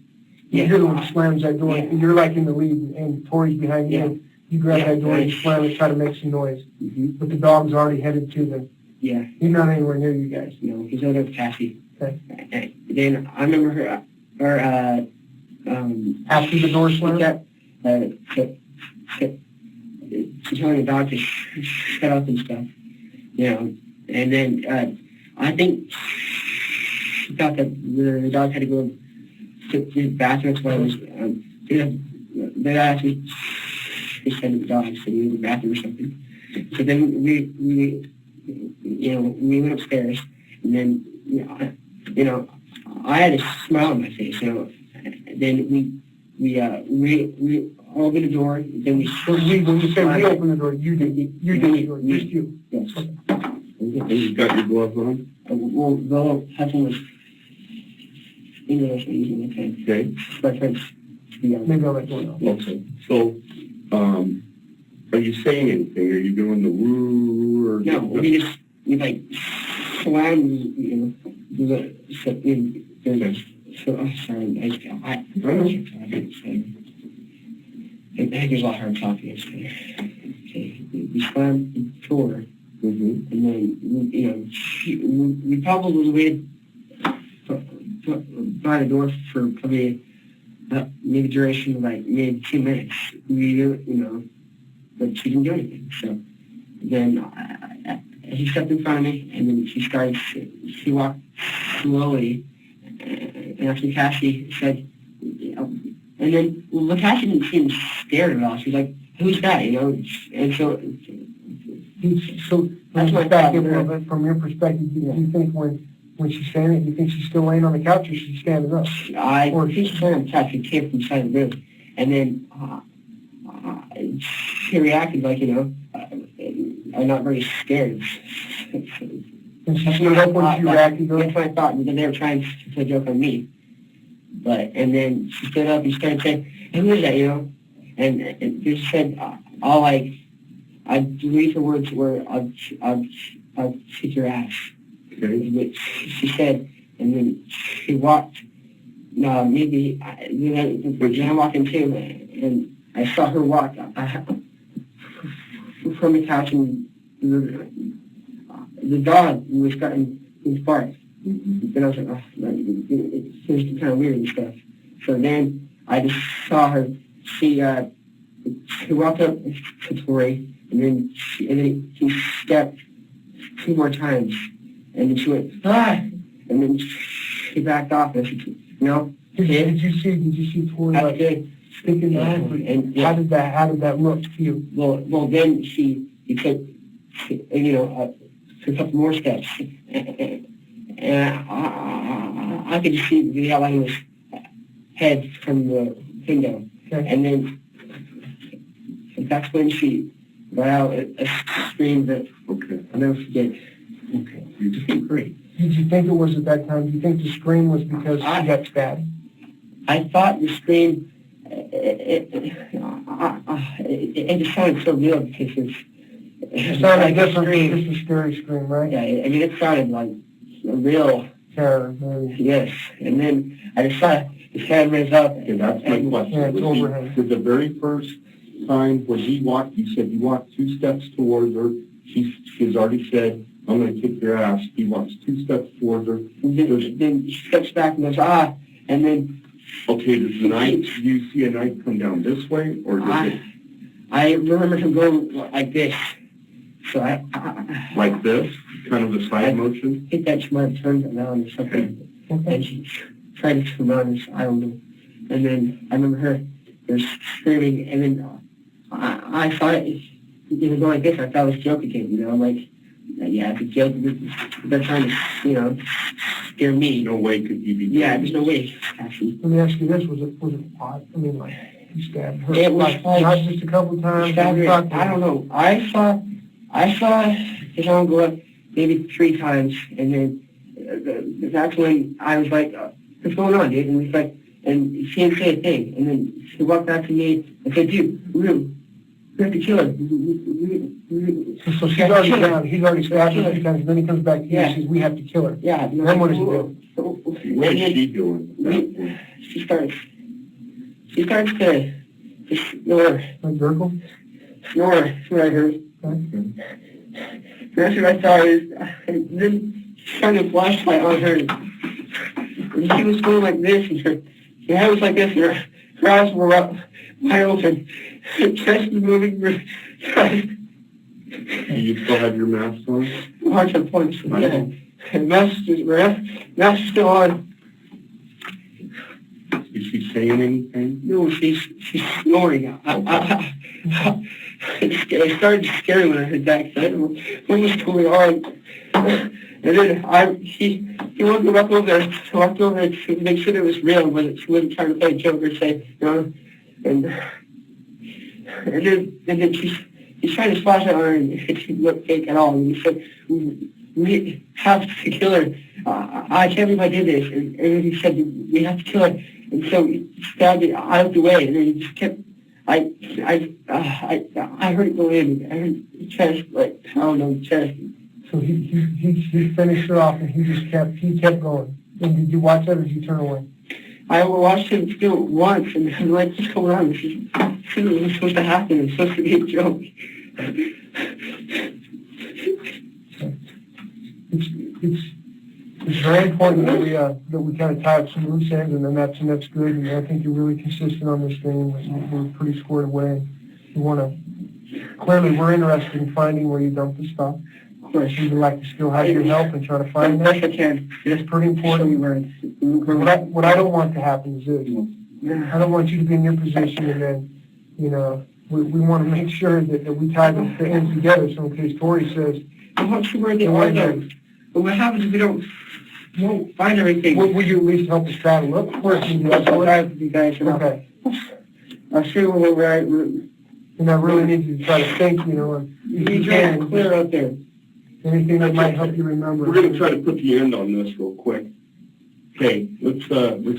You Yeah. hear when she slams that door, Yeah. and you're like in the lead, and Tori's behind you. Yeah. You grab Yeah. that door and you slam it, try to make some noise. mm-hmm. But the dog's already headed to the, Yeah. he's not anywhere near you guys. No, he's over with Cassie. Okay. And then I remember her, After the door she slammed? kept, she's telling the dog to shut up and stuff, you know. And then I think she thought that the dog had to go to the bathroom. That's why I was, they asked me to send the dog to the bathroom or something. So then we went upstairs, and then, I had a smile on my face, you know. Then we opened the door, then we... So when you say we opened the door, you did. You did the door, Me. just you. Yes. And you got your gloves on? Well, the little husband was English using the pen. Okay. My friends, to be honest. Maybe I'll let go now. Okay. So, are you saying anything? Are you doing the woo or? No, we like slammed, you know, oh, sorry, I think there's a lot of hard talking yesterday. Okay, we slammed the door, Mm-hmm. and then, we probably waited by the door for probably maybe duration of like maybe 2 minutes. But she didn't do anything. So then he stepped in front of me, and then she walked slowly, and actually Cassie said, and then, Cassie didn't seem scared at all. She was like, who's that, you know? And so That's that's my back thought. a little bit from your perspective. Do you think when she's standing, do you think she's still laying on the couch or she's standing up? I think she said on the couch. She came from inside the room, and then she reacted like, I'm not very scared. And she stood up when she reacted. That's what I thought, because they were trying to play a joke on me. And then she stood up and started saying, hey, who is that, you know? And she said, I believe her words were, I'll kick your ass. Okay. Which she said, and then she walked, then I walked in too, and I saw her walk from the couch, and the dog was starting to bark. And I was like, oh, it was kind of weird and stuff. So then I just saw her, she walked up to Tori, and then she stepped 2 more times, and then she went, ah! And then she backed off, and she, Did you see Tori that's like good. sticking the knife? And How did that look to you? Well, then he took, a couple more steps, and I could just see the outline of his head from the window, Okay. and then that's when she let out a scream that Okay. I'll never forget. Okay. You're doing great. Did you think it was at that time? Do you think the scream was because she got stabbed? I thought the scream, it just sounded so real because It sounded different than just a scary scream, right? Yeah, I mean, it sounded like a real Terror, maybe. yes. And then I just saw his hand raised up. Okay, that's my question. Yeah, it's overhead. Did the very first time when he walked, you said he walked 2 steps towards her. She's already said, I'm going to kick your ass. He walks 2 steps towards her. Then she steps back and goes, ah, and then Okay, does the knife, do you see a knife come down this way, or does it I remember him going like this. So I like this, kind of a side motion? think that she might have turned around or something. Okay. And she tried to turn around, I don't know. And then I remember her screaming, and then I thought it was going like this. I thought it was a joke again, I'm like, yeah, it's a joke. They're trying to, scare me. No way could he be doing Yeah, there's no way, actually. Let me ask you this: was it hot? I mean, like he stabbed her. It was like- not just a couple times. I don't know. I saw his arm go up maybe 3 times, and then that's when I was like, what's going on, dude? And he's like, and she didn't say a thing. And then he walked back to me and said, dude, Rue, We have to kill her. So she's already down, he's already stabbed her 3 times, then he comes back to you and says, we have to kill her. Yeah. Then what does he do? What is she doing at that point? She starts to snore. Like gurgle? Snore. That's what I heard. Okay. That's what I thought is, and then she shined a flashlight on her. And she was going like this, and her head was like this, and her eyes were up, wide open. Her chest was moving. Do you still have your mask on? Hard to point. Yeah. And mask is still on. Is she saying anything? No, she's snoring. I started to scare me when I heard that, because I didn't know what was going on. And then he walked over there to make sure it was real, but she wasn't trying to play a joke or say, you know. And then he's trying to splash at her, and it didn't look fake at all. And he said, we have to kill her. I can't believe I did this. And then he said, we have to kill her. And so he stabbed it out of the way, and then he just kept. I heard it go in. I heard the chest, like pound on the chest. So he finished her off, and he kept going. And did you watch that, or did you turn away? I watched him do it once, and I'm like, what's going on? This isn't supposed to happen. It's supposed to be a joke. It's very important that we kind of tie up some loose ends, and then that's good. And I think you're really consistent on this thing. We're pretty squared away. We want to clearly we're interested in finding where you dumped the stuff. Of course, we would like to still have your help and try to find that. Yes, I can. It's pretty important. What I don't want to happen is this. I don't want you to be in your position, and then we want to make sure that we tie the ends together. So in case Tori says, I'm not sure where they are though. But what happens if we won't find everything? Will you at least help us try to look for it? I'll drive with you guys. Okay. I'll show you where we're at. And I really need you to try to think, and if you can, clear out there. Anything that might help you remember. We're going to try to put the end on this real quick. Okay, let's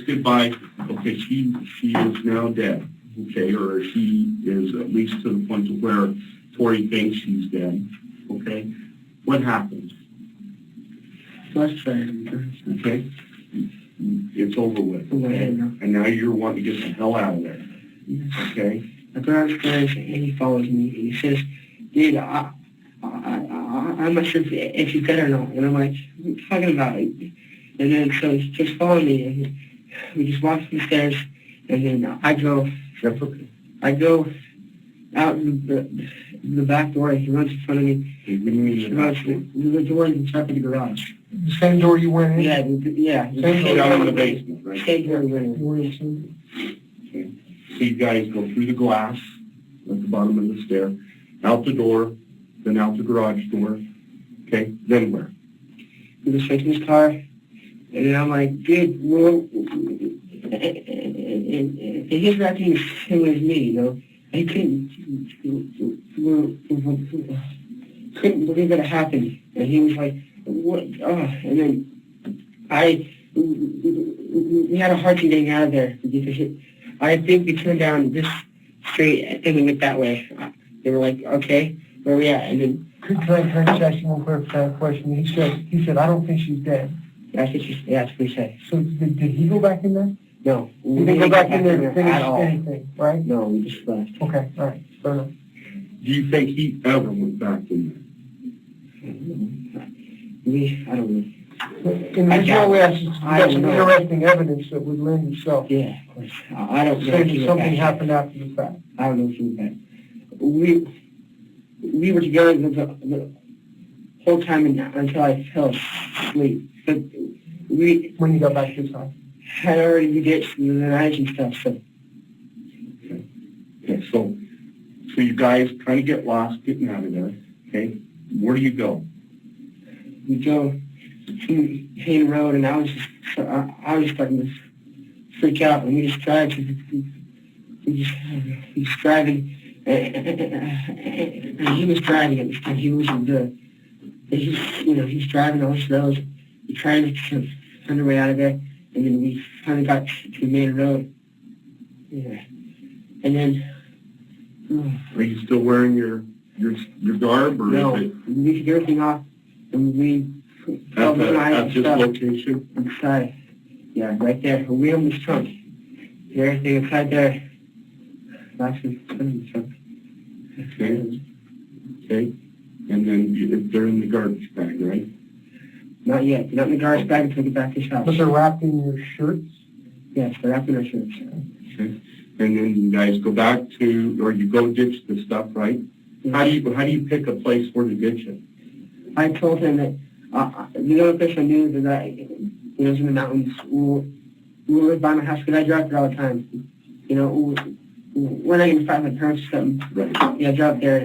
get by. Okay, she is now dead. Okay, or she is at least to the point of where Tori thinks she's dead. Okay, what happens? Okay, it's over with. Okay? And now you're wanting to get the hell out of there. Okay. I go downstairs and he follows me and he says, "Dude, I'm not sure if he's dead or not." And I'm like, "What are you talking about?" And then so he's just following me, and we just walk the stairs, and then I go out the back door, and he runs in front of me. He runs the door in the top of the garage. The same door you went in? Yeah. Same door down in the basement, right? Same door we went in. Okay. So you guys go through the glass at the bottom of the stair, out the door, then out the garage door. Okay, then where? He was straight to his car, and then I'm like, "Dude, well," and his reaction was same as me, I couldn't believe that it happened. And he was like, "What?" And then we had a hard time getting out of there because I think we turned down this street and we went that way. They were like, "Okay, where are we at?" And then Can I just ask you one clarifying question? He said, "I don't think she's dead." that's what he said. So did he go back in there? No. He didn't go back in there to finish anything, right? No, we just left. Okay, all right, fair enough. Do you think he ever went back in I don't know. In this way, that's some interesting evidence that would lend itself. Yeah, of course. I don't know. Say that something happened after the fact. I don't know if he went back. We were together the whole time until I fell asleep. But When you got back to his house? had already ditched the night and stuff, so. Okay, so you guys kind of get lost getting out of there, okay? Where do you go? We go to Hayden Road, and I was starting to freak out, and we just drive. He's driving, and he was driving at this time. He wasn't good. He's driving all these roads. We tried to find our way out of there, and then we finally got to the main road. Yeah, and then Are you still wearing your garb, or No, is we took everything off, and we it at this location? inside. Yeah, right there. We opened this trunk. Everything inside there. Actually, put in the trunk. Okay. Okay. And then they're in the garbage bag, right? Not yet. They're not in the garbage bag until we get back to his house. But they're wrapped in your shirts? Yes, they're wrapped in our shirts. Okay. And then you guys go back to, or you go ditch the stuff, right? How do you pick a place where to ditch it? I told him that the only place I knew is that it was in the mountains. We live by my house because I drive there all the time. You know, when I get to find my parents or something, Right. yeah, I drive there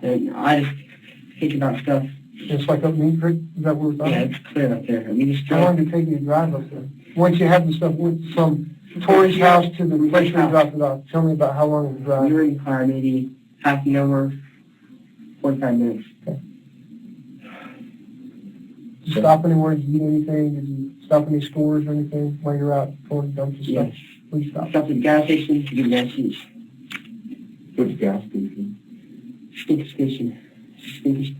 and I just think about stuff. It's like up Meat Creek? Is that where we're Yeah, talking? it's clear up there. I mean, just How long drive. did it take you to drive up there? Once you have the stuff from Tori's house to the place where you dropped it off, tell me about how long it was We drive. were in the car maybe half an hour, 45 minutes. Did you stop anywhere? Did you eat anything? Did you stop any stores or anything while you were out going to dump the stuff? Yes. Where you stop? Stopped at the gas station to get gas juice. Which gas station? Stinker station. Stinker.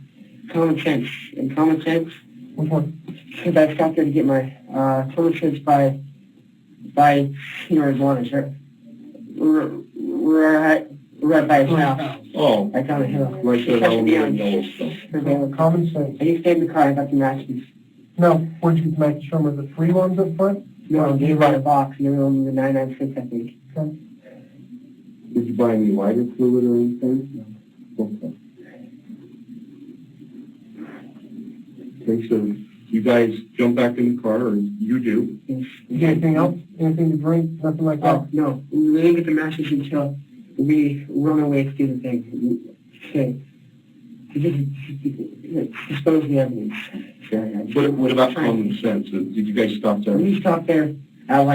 Common sense. And common sense, Which one? because I stopped there to get my common sense by Arizona, sir. We're right by his house. Oh, Right down the hill. right there, all the yellow stuff. Common sense. I just stayed in the car. I got the matches. No, where'd you get the matches from? Were the free ones up front? No, they were in a box, and they were only 99 cents, I think. Did you buy any lighter fluid or anything? No. Okay. Okay, so you guys jump back in the car, or you do? You get anything else? Anything to drink? Nothing like that? Oh, no. We didn't get the matches until we run away to do the thing. Okay. Dispose the evidence. What about common sense? Did you guys stop there? We stopped there at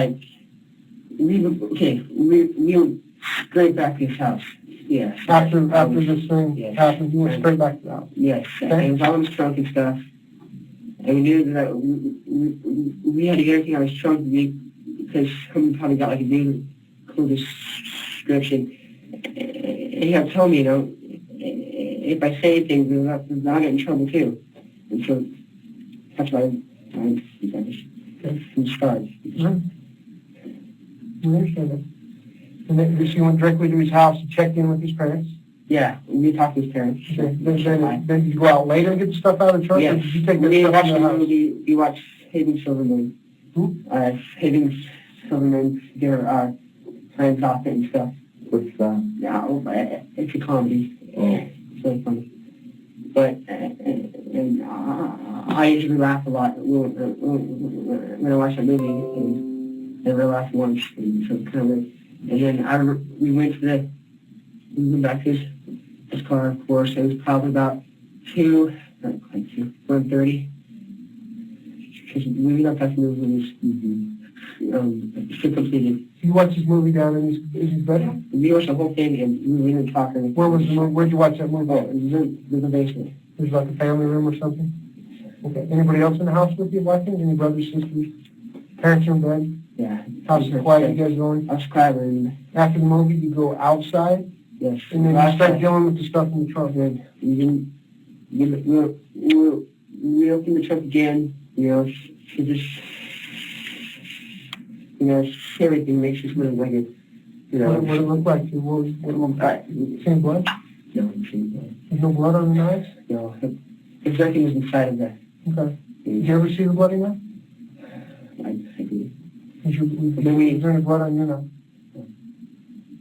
we went straight back to his house. Yes. After this thing Yes. happened, you went straight back to the house. Yes. Okay. And it was all in his trunk and stuff. And we knew that we had to get everything out of his trunk because someone probably got like a new clue description. And he had told me, you know, if I say anything, I'll get in trouble too. And so that's why I just from the start. We understand that. And then you went directly to his house and checked in with his parents? Yeah, we talked to his parents. Okay. Then did you go out later and get the stuff out of the trunk? Yes. Or did you take We the stuff watched out the of the house? movie. We watched Haven Silverman. Who? Haven Silverman, their friends off it and stuff. What's that? No, it's a comedy. Oh. It's really funny. But and I usually laugh a lot when I watch that movie, and I really laugh once, and so kind of weird. And then we went back to his car, of course. It was probably about 1:30. Because we got past the movie was still completed. You watched this movie down in his bedroom? We watched the whole thing, and we didn't talk or anything. Where was the movie? Where'd you watch that movie? Oh, it was in the basement. It was like a family room or something? Okay. Anybody else in the house with you watching? Any brothers, sisters? Parents are in bed? Yeah. House is quiet, you guys going? I was crying. After the movie, you go outside, Yes. and then you start dealing with the stuff in the trunk. And we opened the trunk again, you know, to just, you know, everything makes us look like it, you know. What did it look like to you? What it look like? Same blood? No, There's no blood on the knives? no. Because everything was inside of that. Okay. Did you ever see the bloody knife? I did. Was there any blood on your knife?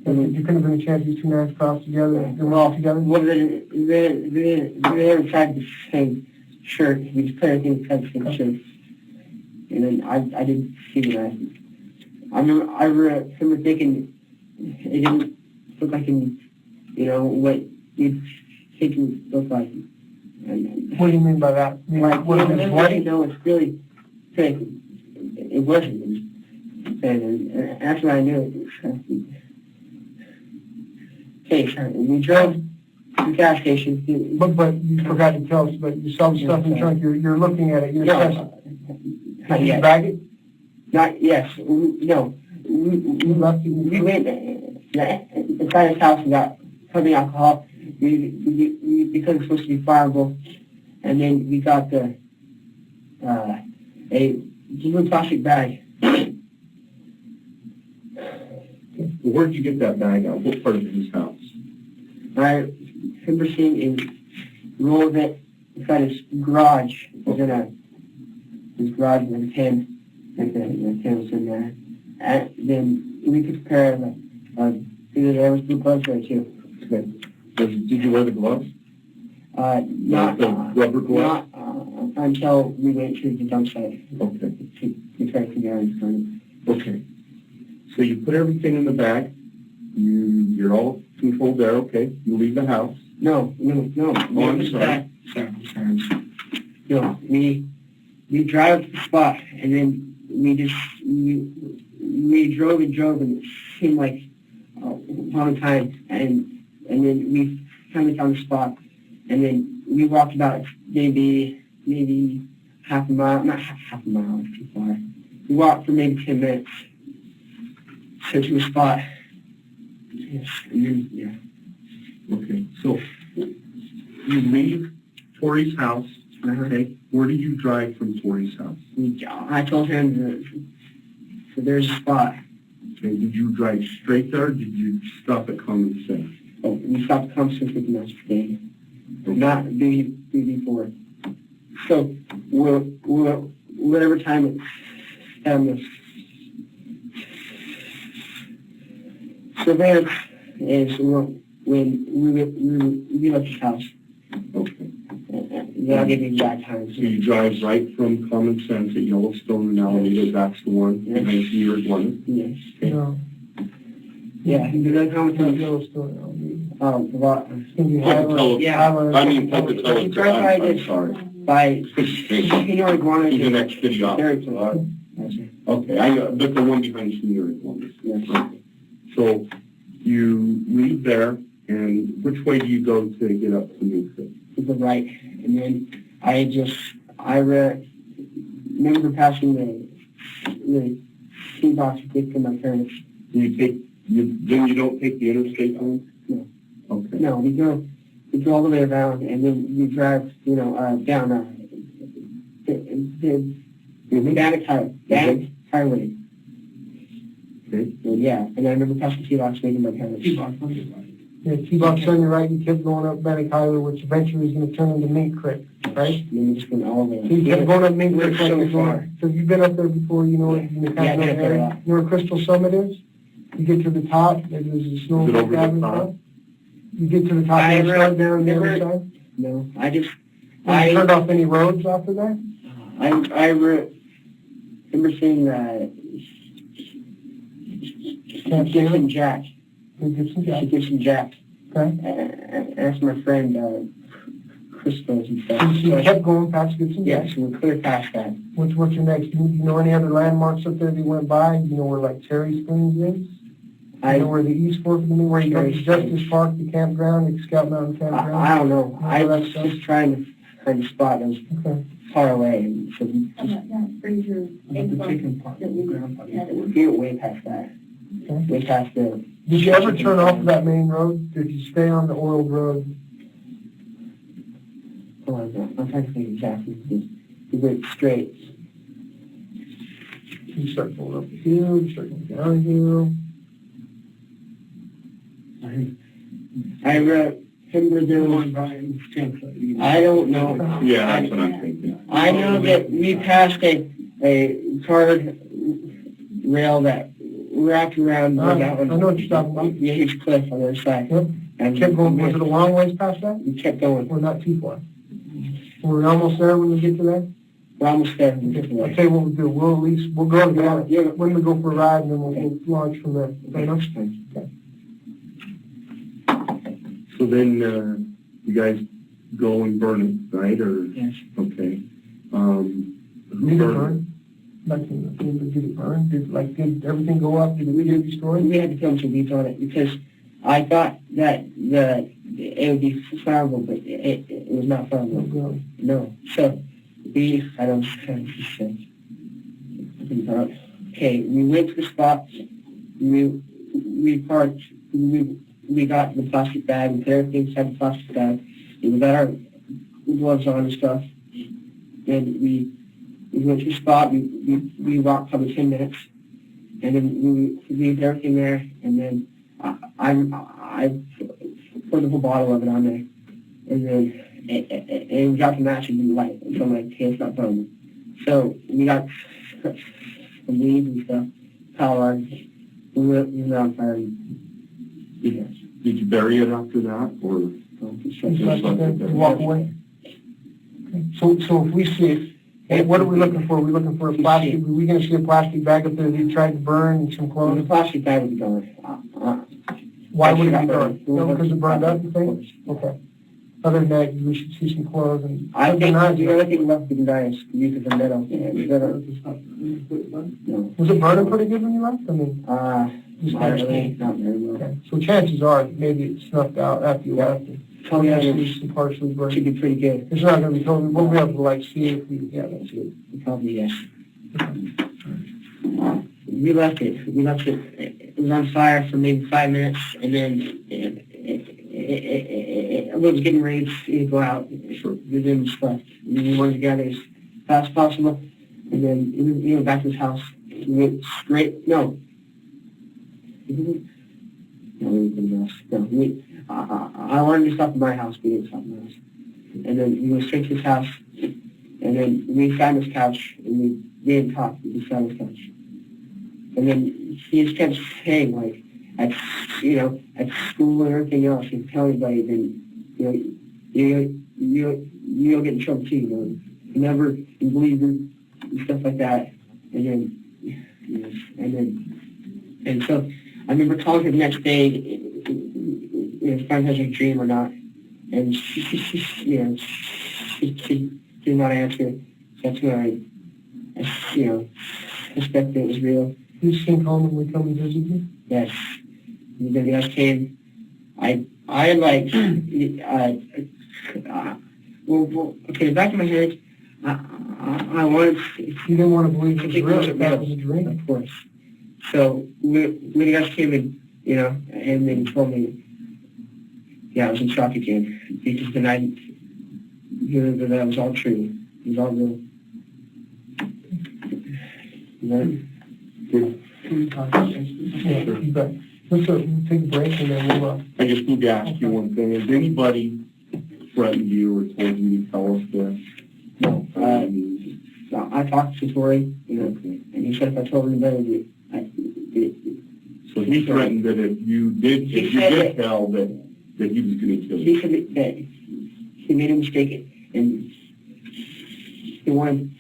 You couldn't have been a chance these two knives crossed together, they were all together? Well, they're inside the same shirt. We just put everything inside the same shirt. And then I didn't see the knife. I remember thinking it didn't look like you know, what you'd think it would look like. And, What do you mean by that? You mean like, what is it, bloody? No, it's really thick. It wasn't. And after I knew it, okay, sorry. We drove to the gas station. But you forgot to tell us, but you saw the stuff in the trunk, you're looking at it, you're assessing. Not Did you yet. bag it? Not, yes. No. You left it in the We trunk? went, inside his house without having alcohol. Because it's supposed to be fireable. And then we got a blue plastic bag. Well, where'd you get that bag out? What part of his house? I remember seeing a roll of it inside his garage. It was in his garage with a tin. Like the tin was in there. And then we could compare there was blue gloves there too. Okay. Did you wear the gloves? Not the rubber gloves? Not until we went to the dump site. Okay. To try to figure out his gun. Okay. So you put everything in the bag. You're all controlled there. Okay. You leave the house. No. Oh, I'm sorry. Sorry. No, we drive to the spot, and then we drove and it seemed like a long time, and then we finally found the spot, and then we walked about maybe half a mile, not half a mile, it's too far. We walked for maybe 10 minutes to a spot. Yes, and then, yeah. Okay. So you leave Tori's house. Okay. Where did you drive from Tori's house? I told him that there's a spot. Okay. Did you drive straight there, or did you stop at Common Sense? Oh, we stopped at Common Sense with the master today. Not before. So whatever time it's surveillance is when we left his house. Okay. Yeah, I'll give you exact times. So you drive right from Common Sense at Yellowstone and Alameda, that's the one, Yes. 19-year one. Yes. No, Yeah, you know Common it's not Sense. Yellowstone. What? It's gonna be Pocatello. Highland. Yeah. Highland. I mean, Pocatello. You drive by I'm this- sorry. By Senior Iguana. He's the next city off. Very close. Okay, I know, but the one behind Senior one. Yes. Okay. So you leave there, and which way do you go to get up to New Creek? To the right, and then I remember passing the tea box to get to my parents. Do then you don't take the interstate home? No. Okay. No, we go all the way around, and then we drive, down the Bannock Highway. Okay. And yeah, and I remember passing tea box making my parents. Yeah, T-box on your right, you kept going up Bannock Highway, which eventually was gonna turn into Mink Creek, right? And then we just went all the way. So you kept going up Mink Creek like So you're far. going. So you've been up there before, you know, you kind Yeah, of know I've the been up there a area. lot. You know where Crystal Summit is? You get to the top, there's a snow Is it over the cabin top? top. You get to the top, I and you start re- there on the other never- side. No, I just, Have you turned off any roads after that? I remember seeing Can't see Gibson it? Jack. Gibson Jack. Gibson Jack. Okay. Asked my friend, Crystals and stuff. So you kept going past Gibson Jack. Yes, we're clear past that. What's your next? Do you know any other landmarks up there that you went by? Do you know where like Cherry Springs is? Do you know where the East Fork is? Where you go to Cherry Justice Park, the campground, the Scout Mountain campground? I don't know. I All that was stuff? just trying to find a spot that was Okay. far away. And so we How about that Fraser egg The farm chicken park, that the we grandpa. had? we went way past that. Okay. Way past the. Did you ever turn off of that main road? Did you stay on the oiled road? Hold on, I'm trying to think exactly. We went straight. You start going up the hill, you start going down the hill. I remember there was. I don't know. Yeah, that's what I'm thinking. I know that we passed a card rail that wrapped around where that was. I know what you're talking about. The huge cliff on the other side. Yep. And Kept going, was it a long ways past that? We kept going. Or not too far? We're almost there when we get to that? We're almost there. I'll tell you what we'll do, we'll go together, Yeah. when we go for a ride, and then we'll launch from there. Okay, no? So then, you guys go and burn it, right, or? Yes. Okay. Who Did it burned burn? Like, did it burn? Did everything go up? Did it get destroyed? We had to film some beats on it because I thought that it would be flammable, but it was not flammable. Really? No. So I don't say. Okay, we went to the spot. We parked. We we got the plastic bag, we put everything inside the plastic bag, and we got our gloves on and stuff. And we went to a spot, we walked probably 10 minutes, and then we leave everything there, and then I put a whole bottle of it on there, and then and we got the match and light until my hands got burned. So we got some leaves and stuff, power on, we were on fire. Yes. Did you bury it after that, or? Just let them walk away? Okay. So if we see it, what are we looking for? Are we looking for a plastic, are we gonna see a plastic bag up there that you tried to burn and some The clothes? plastic bag would be gone. Why would it be gone? No, because it burned up, you think? Okay. Other than that, we should see some clothes and. I think knives. the only thing left in there is use of metal. No. Was it burning pretty good when you left? I mean, just Not really, not very well. okay. So chances are, maybe it snuffed out after you left. Totally, It's partially burned. should be pretty good. It's not gonna be totally, we'll be able to like see if we, yeah, that's good. Probably, yes. We left it. It was on fire for maybe 5 minutes, and then it was getting ready to go out. We didn't stuff. We wanted to get out as fast as possible, and then we went back to his house. We went straight. No. I wanted to stop at my house. We didn't stop at my house. And then we went straight to his house, and then we found his couch, and we didn't talk. We just found his couch. And then he just kept saying, like, at school and everything else, and tell everybody, then, you'll get in trouble too, you never believe it, and stuff like that. And so I remember calling her the next day, if I had a dream or not, and she did not answer. That's when I suspected it was real. You sing home and we come and visit you? Yes. And then the guys came. Okay, back in my head, I wanted. You didn't want to believe it was real, if that was a dream. Of course. So when the guys came in, and then told me, I was in shock again, because then I knew that that was all true. It was all real. Yeah, you bet. Let's take a break and then we'll, I just need to ask you one thing. Has anybody threatened you or told you to tell us this? No. I talked to Tori, and he said if I told anybody, So he threatened that if you did tell that he was going to kill you. he said that he made a mistake, and he wanted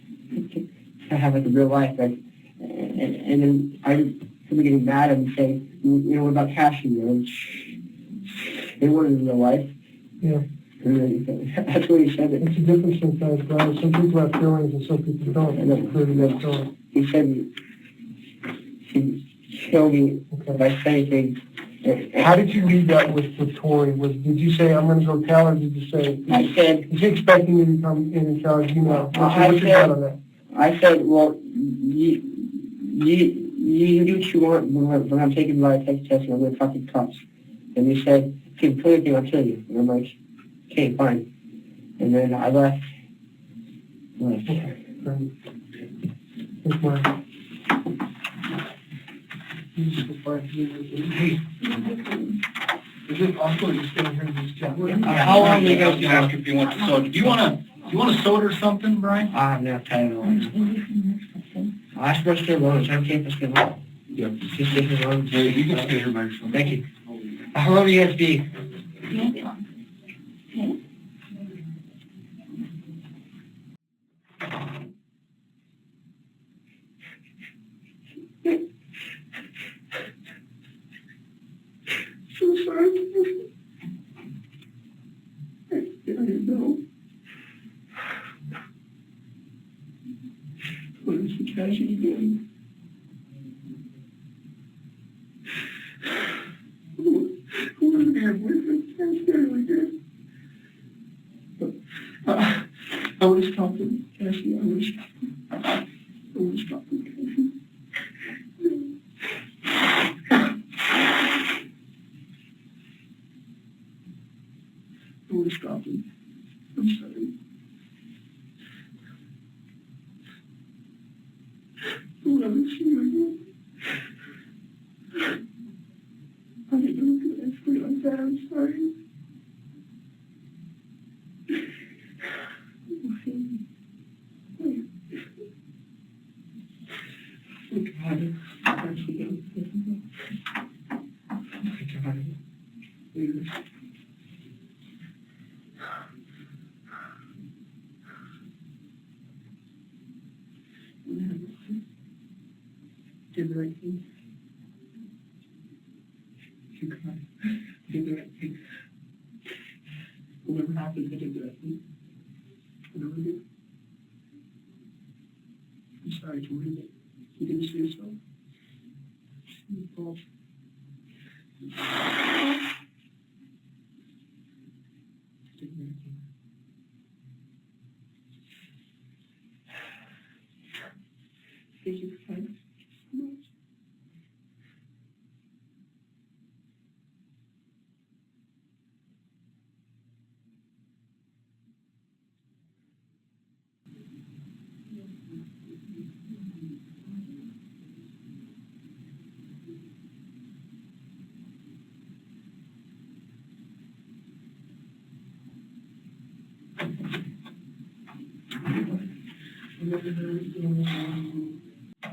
to have like a real life, like, and then I remember getting mad at him and saying, what about cashing? They wanted a real life. yeah. And then, that's what he said. It's a difference sometimes, Brian. Some people have feelings and some people don't. And that's clearly that feeling. He said he'd kill me by saying things. How did you leave that with Tori? Did you say, I'm going to go tell her? Did you say, I said, is he expecting you to come in and tell her, what's your thought on that? I said, well, you do what you want when I'm taking my test and I'm going to talk to the cops. And he said, if you put anything, I'll kill you. And I'm like, okay, fine. And then I left. Okay, great. Thanks, Brian. Hey, is it possible to stay here and just chat? How long do you guys ask if you want to soda? Do you want a soda or something, Brian? I have no time. I supposed to stay alone. I'm campus stay alone. Yep. Just stay here alone. Hey, you can stay here by yourself. Thank you. How long do you guys be? So sorry. I didn't know. What is the tragedy doing? What is there with it? I'm very good. I would have stopped him, Cassie. I would have stopped him. I would have stopped him, Cassie. I would have stopped him. I'm sorry. I would never see you again. I didn't know you could actually like that. I'm sorry. Oh God. Actually, oh my God. Please. Did the right thing. You cried. Did the right thing. Whatever happened, I did the right thing. Whatever I did. I'm sorry, Tori, but you didn't see yourself. See your fault. Did the right thing. Thank you for coming so much.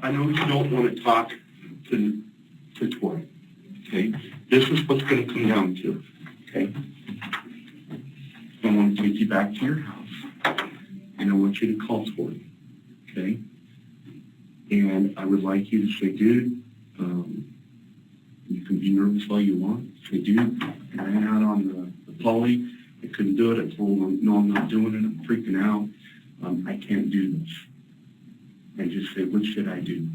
I know you don't want to talk to Tori, okay? This is what's going to come down to, okay? I want to take you back to your house, and I want you to call Tori, okay? And I would like you to say, dude, you can be nervous all you want. Say, dude, I ran out on the poly. I couldn't do it. I told him, no, I'm not doing it. I'm freaking out. I can't do this. And just say, what should I do?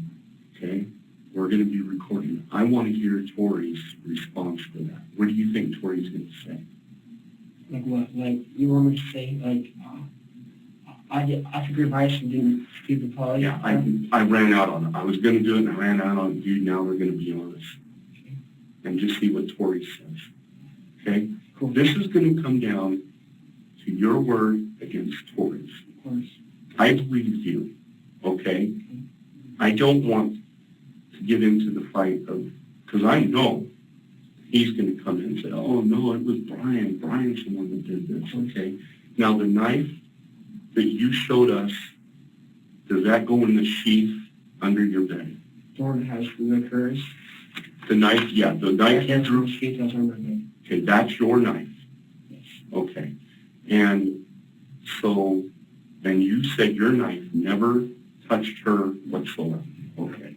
Okay? We're going to be recording. I want to hear Tori's response to that. What do you think Tori's going to say? Like what? Like, you want me to say, like, I took your advice and didn't do the poly? Yeah, I ran out on it. I was going to do it, and I ran out on it. Dude, now we're going to be honest. Okay. And just see what Tori says. Okay? Cool. This is going to come down to your word against Tori's. Of course. I believe you, okay? I don't want to get into the fight of, because I know he's going to come in and say, oh, no, it was Brian. Brian's the one that did this, okay? Now, the knife that you showed us, does that go in the sheath under your bed? The one that has the curves? The knife, yeah, the knife you That's drew. the sheet that's on my bed. Okay, that's your knife. Yes. Okay. And so, and you said your knife never touched her whatsoever. Okay.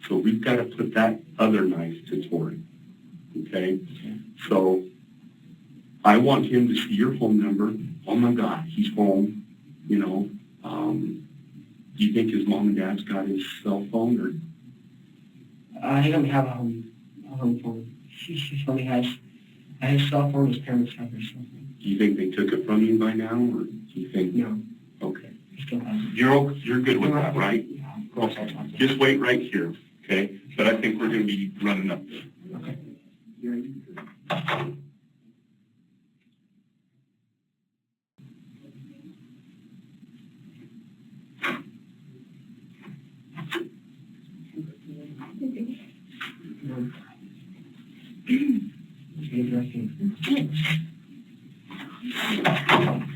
So we've got to put that other knife to Tori. Okay? So I want him to see your phone number. Oh my God, he's home. You know, do you think his mom and dad's got his cell phone or? He doesn't have a home phone. She only has his cell phone. His parents have their cell phone. Do you think they took it from you by now, or do you think? No, Okay. he still has it. You're good with that, right? Yeah, of course I'll talk to him. Just wait right here, okay? But I think we're going to be running up there. Okay. You ready?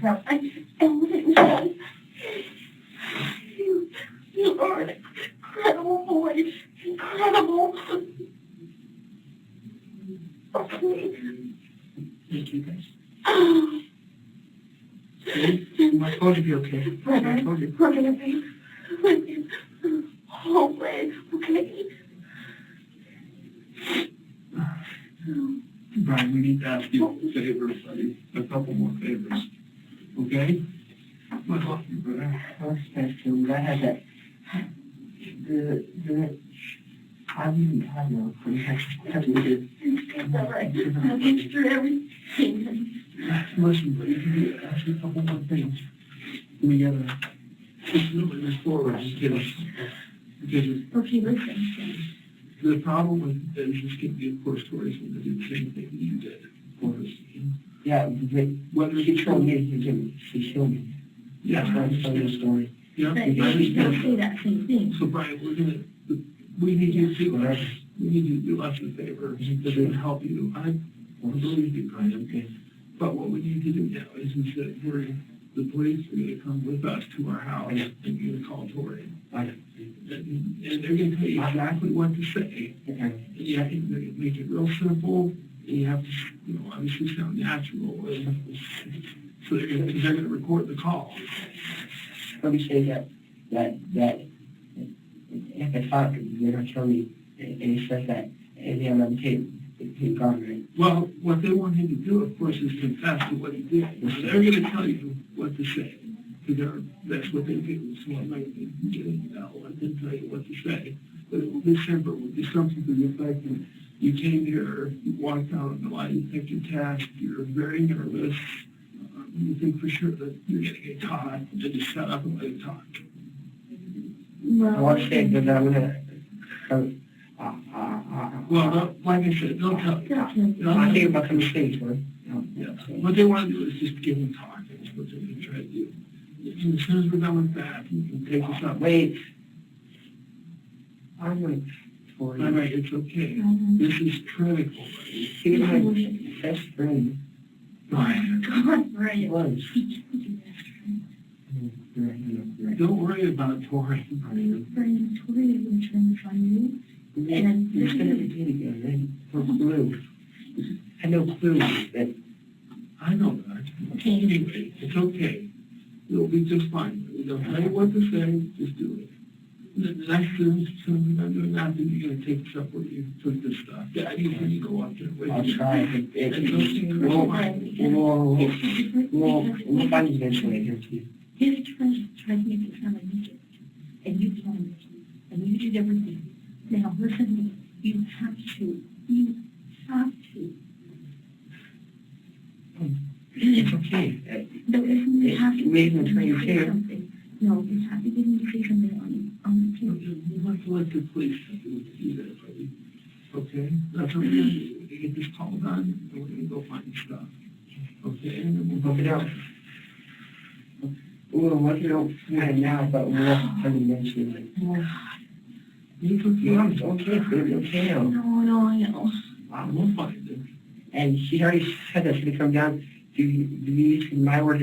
Now, I wouldn't know. You are an incredible boy. Incredible. Okay. Thank you, guys. Oh, I told you it'd be okay. I told you. we're gonna be with you always, okay? Brian, we need to ask you a favor, buddy. A couple more favors. Okay? I love you, brother. Thanks, dude. I had that. I didn't have no. Have you did. It's all right. I'll get you through everything. Listen, buddy, can you ask you a couple more things? We gotta just moving this forward, just give us. Because Okay, listen. the problem with is just getting the of course stories when they do the same thing you did. Of course. Yeah, Yeah, but Whether he told me he killed me. Yeah. That's why I'm telling the story. Yeah. But you still say that same thing. So Brian, we need you to do us, we need you to do us a favor, that's gonna help you. I believe you, Brian, okay? But what we need to do now is instead of hearing, the police are gonna come with us to our house and you're gonna call Tori. And they're gonna tell you exactly what to say. And you have to make it real simple, and you have to, obviously sound natural. So they're gonna record the call. Let me say that if I talk, they're gonna tell me, and he says that, and then I'm taking gone, right? Well, what they want him to do, of course, is confess to what he did. So they're going to tell you what to say, because that's what they do. So I'm not going to get into that. Let them tell you what to say. But it will be simple. It will be something to the effect that you came here, you walked out on the lie detector test, you're very nervous, you think for sure that you're going to get caught, and just shut up and let him talk. I want to say that I'm gonna, Well, like I said, they'll tell you. I think about the mistakes, man. Yeah. What they want to do is just give them talk. That's what they're going to try to do. And as soon as we're done with that, you can take us up. Wait. I'm like, All right, it's okay. This is critical, buddy. he's my best friend. Brian, God, Brian. Was. don't worry about Tori. Brian, Tori is going to trying to find you. And You're gonna repeat again, right? No clue. I had no clue that. I know that. Anyway, it's okay. You'll be just fine. They'll tell you what to say, just do it. And then the next thing, as soon as you're done doing that, then you're going to take us up where you took this stuff. Yeah, I need you to go up there. Wait, I'll try. We'll find you eventually here too. his friends tried to make it sound like you did. And you told him to. And you did everything. Now, listen to me. You have to. You have to. It's okay. No, listen, you have to. Made him train say too. something. No, you have to get him to say something on the tape. You have to let the police do that, buddy. Okay? That's what we're going to do. We're going to get this call done, and we're going to go find stuff. Okay? And then we'll Look it go. up. We'll look it up right now, but we'll have to mention it. It's Yeah, okay. it's okay, it's okay now. No, I know. We'll find it. And she already said that's gonna come down to use my word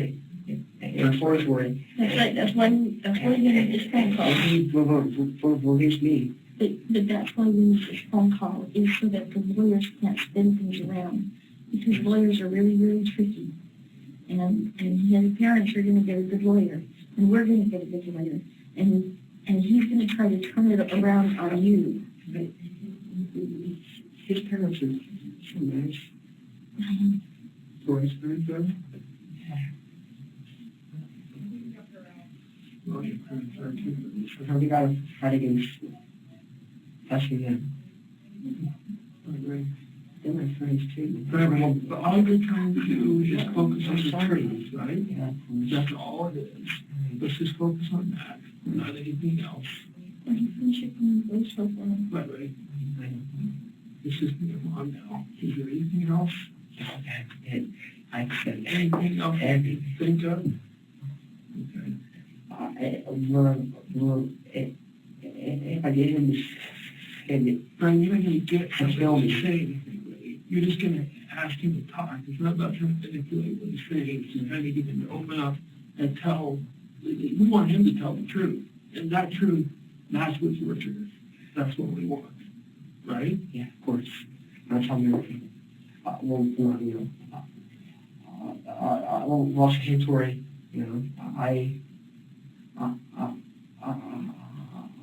and Forrest's word. That's right. That's why we need this phone call. And he believes me. But that's why we need this phone call, is so that the lawyers can't spin things around. Because lawyers are really, really tricky. And his parents are going to get a good lawyer. And we're going to get a good lawyer. And he's going to try to turn it around on you. His parents are so nice. Forrest very good. Well, your parents are too. So we gotta try to get touching them. They're my friends too. But all you're trying to do is focus on the truth, right? Yeah. That's all it is. Let's just focus on that, not anything else. And friendship goes so far. Right. It's just me and Mom now. Is there anything else? I said Anything else you can think of? Okay. if I get him to send it, Brian, you're not going to get Tell somebody me. to say anything, really. You're just going to ask him to talk. It's not about trying to manipulate what he's saying. It's just trying to get him to open up and tell. We want him to tell the truth. And that truth, that's what's your truth. That's what we want. Right? yeah, of course. I'll tell you everything. We'll say Tori,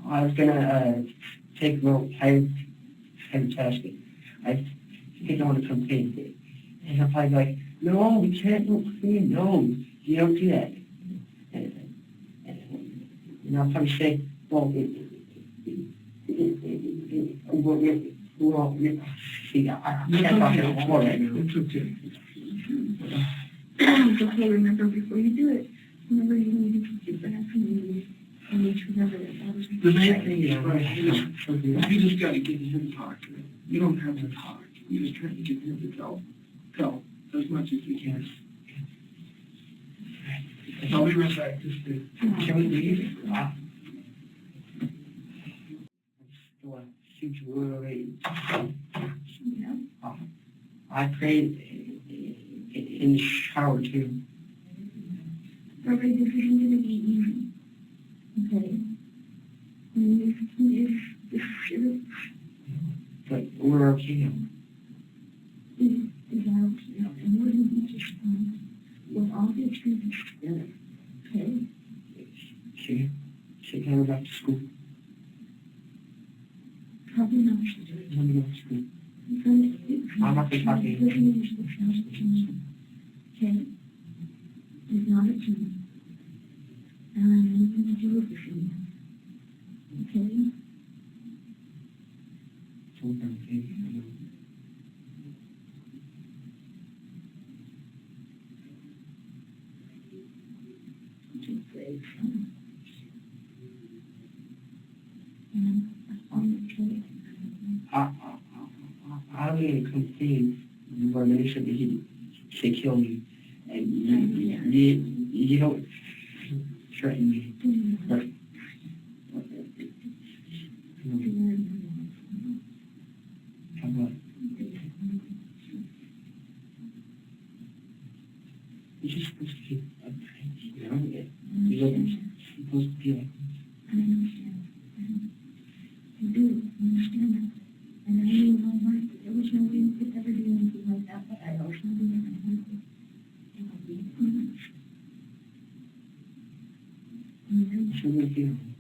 I was gonna take I had a test. I think I want to come clean. And I'm probably like, no, we can't go clean. No, you don't do that. And I'll probably say, well, see, I can't talk to all that. It's okay. It's okay, remember, before you do it, remember you need to keep your back and you need to remember that was The main thing is, right, you just got to get him talking. You don't have to talk. You're just trying to get him to tell as much as we can. I'll be right back, just to. Can we leave? Shoot you away. I prayed in the shower too. Robert, this isn't going to be easy. Okay? I mean, if But we're okay now. is out, and we're going to be just fine. We'll all get through this together. Okay? She can go back to school. Probably not. Let me go to school. I'm not gonna talk to you. Okay? It's not a team. And I'm going to do it for you. Okay? So we're okay. Just say, and I'm okay. I don't even complain. You want to make sure that she kill me. And you don't threaten me. But, how about, you're just supposed to be a prince, you know? You're supposed to be like, I understand. I do understand that. And I knew in my heart that there was no way you could ever do anything like that, but I also knew that I had to. And I'll be honest. And then show me a feeling.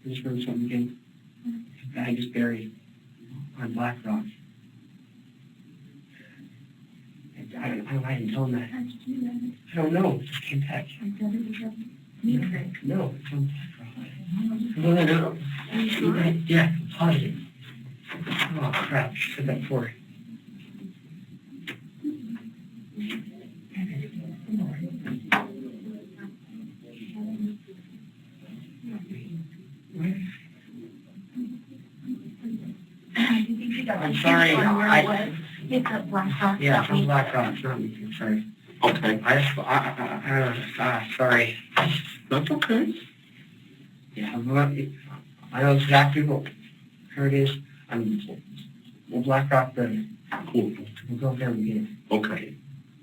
I just heard something again. His bag is buried on Black Rock. I didn't tell him that. how'd you do that? I don't know. It just came back. I thought it was a meeting. No, it's on Black Rock. No. Are you sure? Yeah, I'm positive. Oh, crap. She said that before. I'm sorry. It's a Black Rock. Yeah, it's on Black Rock. It's not me. I'm sorry. Okay. Sorry. That's okay. Yeah, I know exactly what her it is. We'll Black Rock the. Cool. We'll go there and get it. Okay.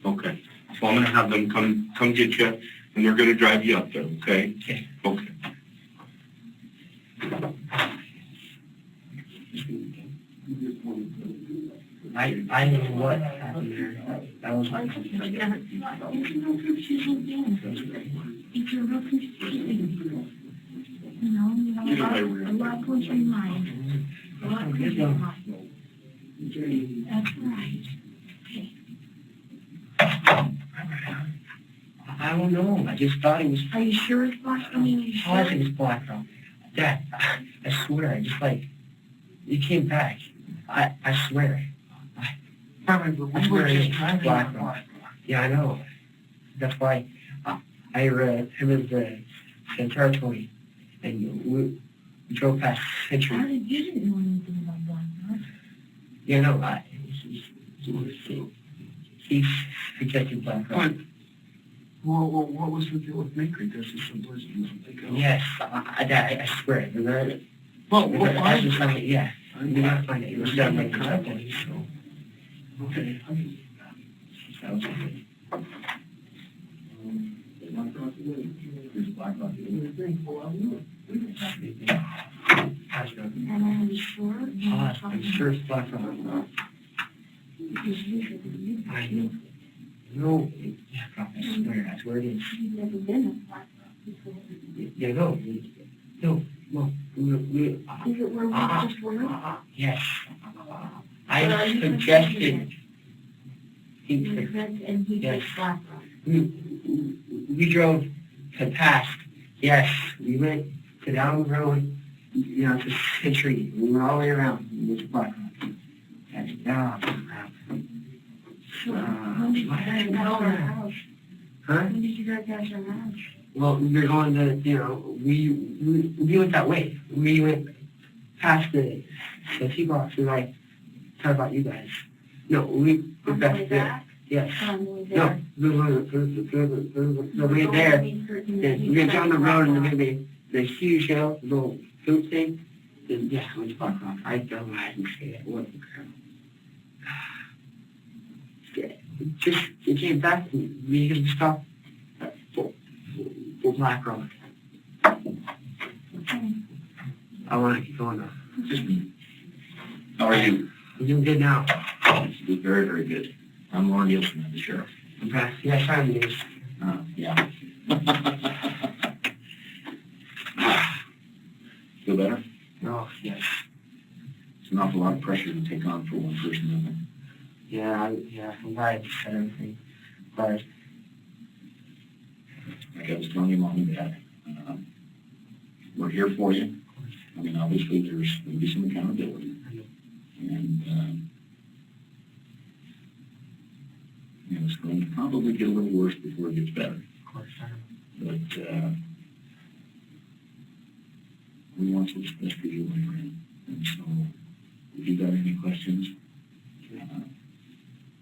Okay. So I'm gonna have them come get you, and they're gonna drive you up there, okay? Okay. Okay. I know what happened there. That was my. It's no confusing thing. It's a real confusing thing. You know, a lot goes in your mind. A lot goes in your mind. That's right. I don't know. I just thought it was. Are you sure it's Black Rock? Are you Oh, I sure? think it's Black Rock. Dad, I swear, I just like, it came back. I swear. I swear it's Black Rock. Yeah, I know. That's why I read him as the territory, and we drove past How Century. did you didn't know anything about Black Rock? Yeah, no, he's protected Black Rock. But, well, what was the deal with Maker? This is some place you don't think of. Yes, I swear. Remember? Well, I just found it, yeah. I'm You not find it. It was I'm done not like confident, that. so. Okay. That was good. And are you sure? I'm sure it's Black Rock. Because usually I know. No, I swear it is. you've never been at Black Rock before. Yeah, no, we Is it where we just were? yes. I suggested, And he Yes. picked Black Rock. we drove to past, yes, we went to down the road, you know, to Century, we went all the way around, we went to Black Rock. And, So, when did you find out our house? Huh? When did you drive past our house? Well, we're going to, you know, we went that way. We went past the T box and I thought about you guys. No, we On went the way back there. back? Yes. On the way No, there? the way there. We went down the road and then maybe the huge hill, the little food thing. Then yeah, I went to Black Rock. I don't know, I didn't say it. What the crap? It came back to me because we stopped at for Black Rock. Okay. I want to keep going now. Just me. How are you? I'm doing good now. You did very, very good. I'm Lauren Nielsen, I'm the sheriff. Okay. Yeah, time it is. Yeah. Feel better? Oh, yes. It's an awful lot of pressure to take on for one person, isn't it? Yeah, I'm glad you said everything. But Like I was telling you, Mom and Dad, we're here for you. I mean, obviously, there's going to be some accountability. And, you know, it's going to probably get a little worse before it gets better. of course, But we want what's best for you, my friend. And so, if you got any questions,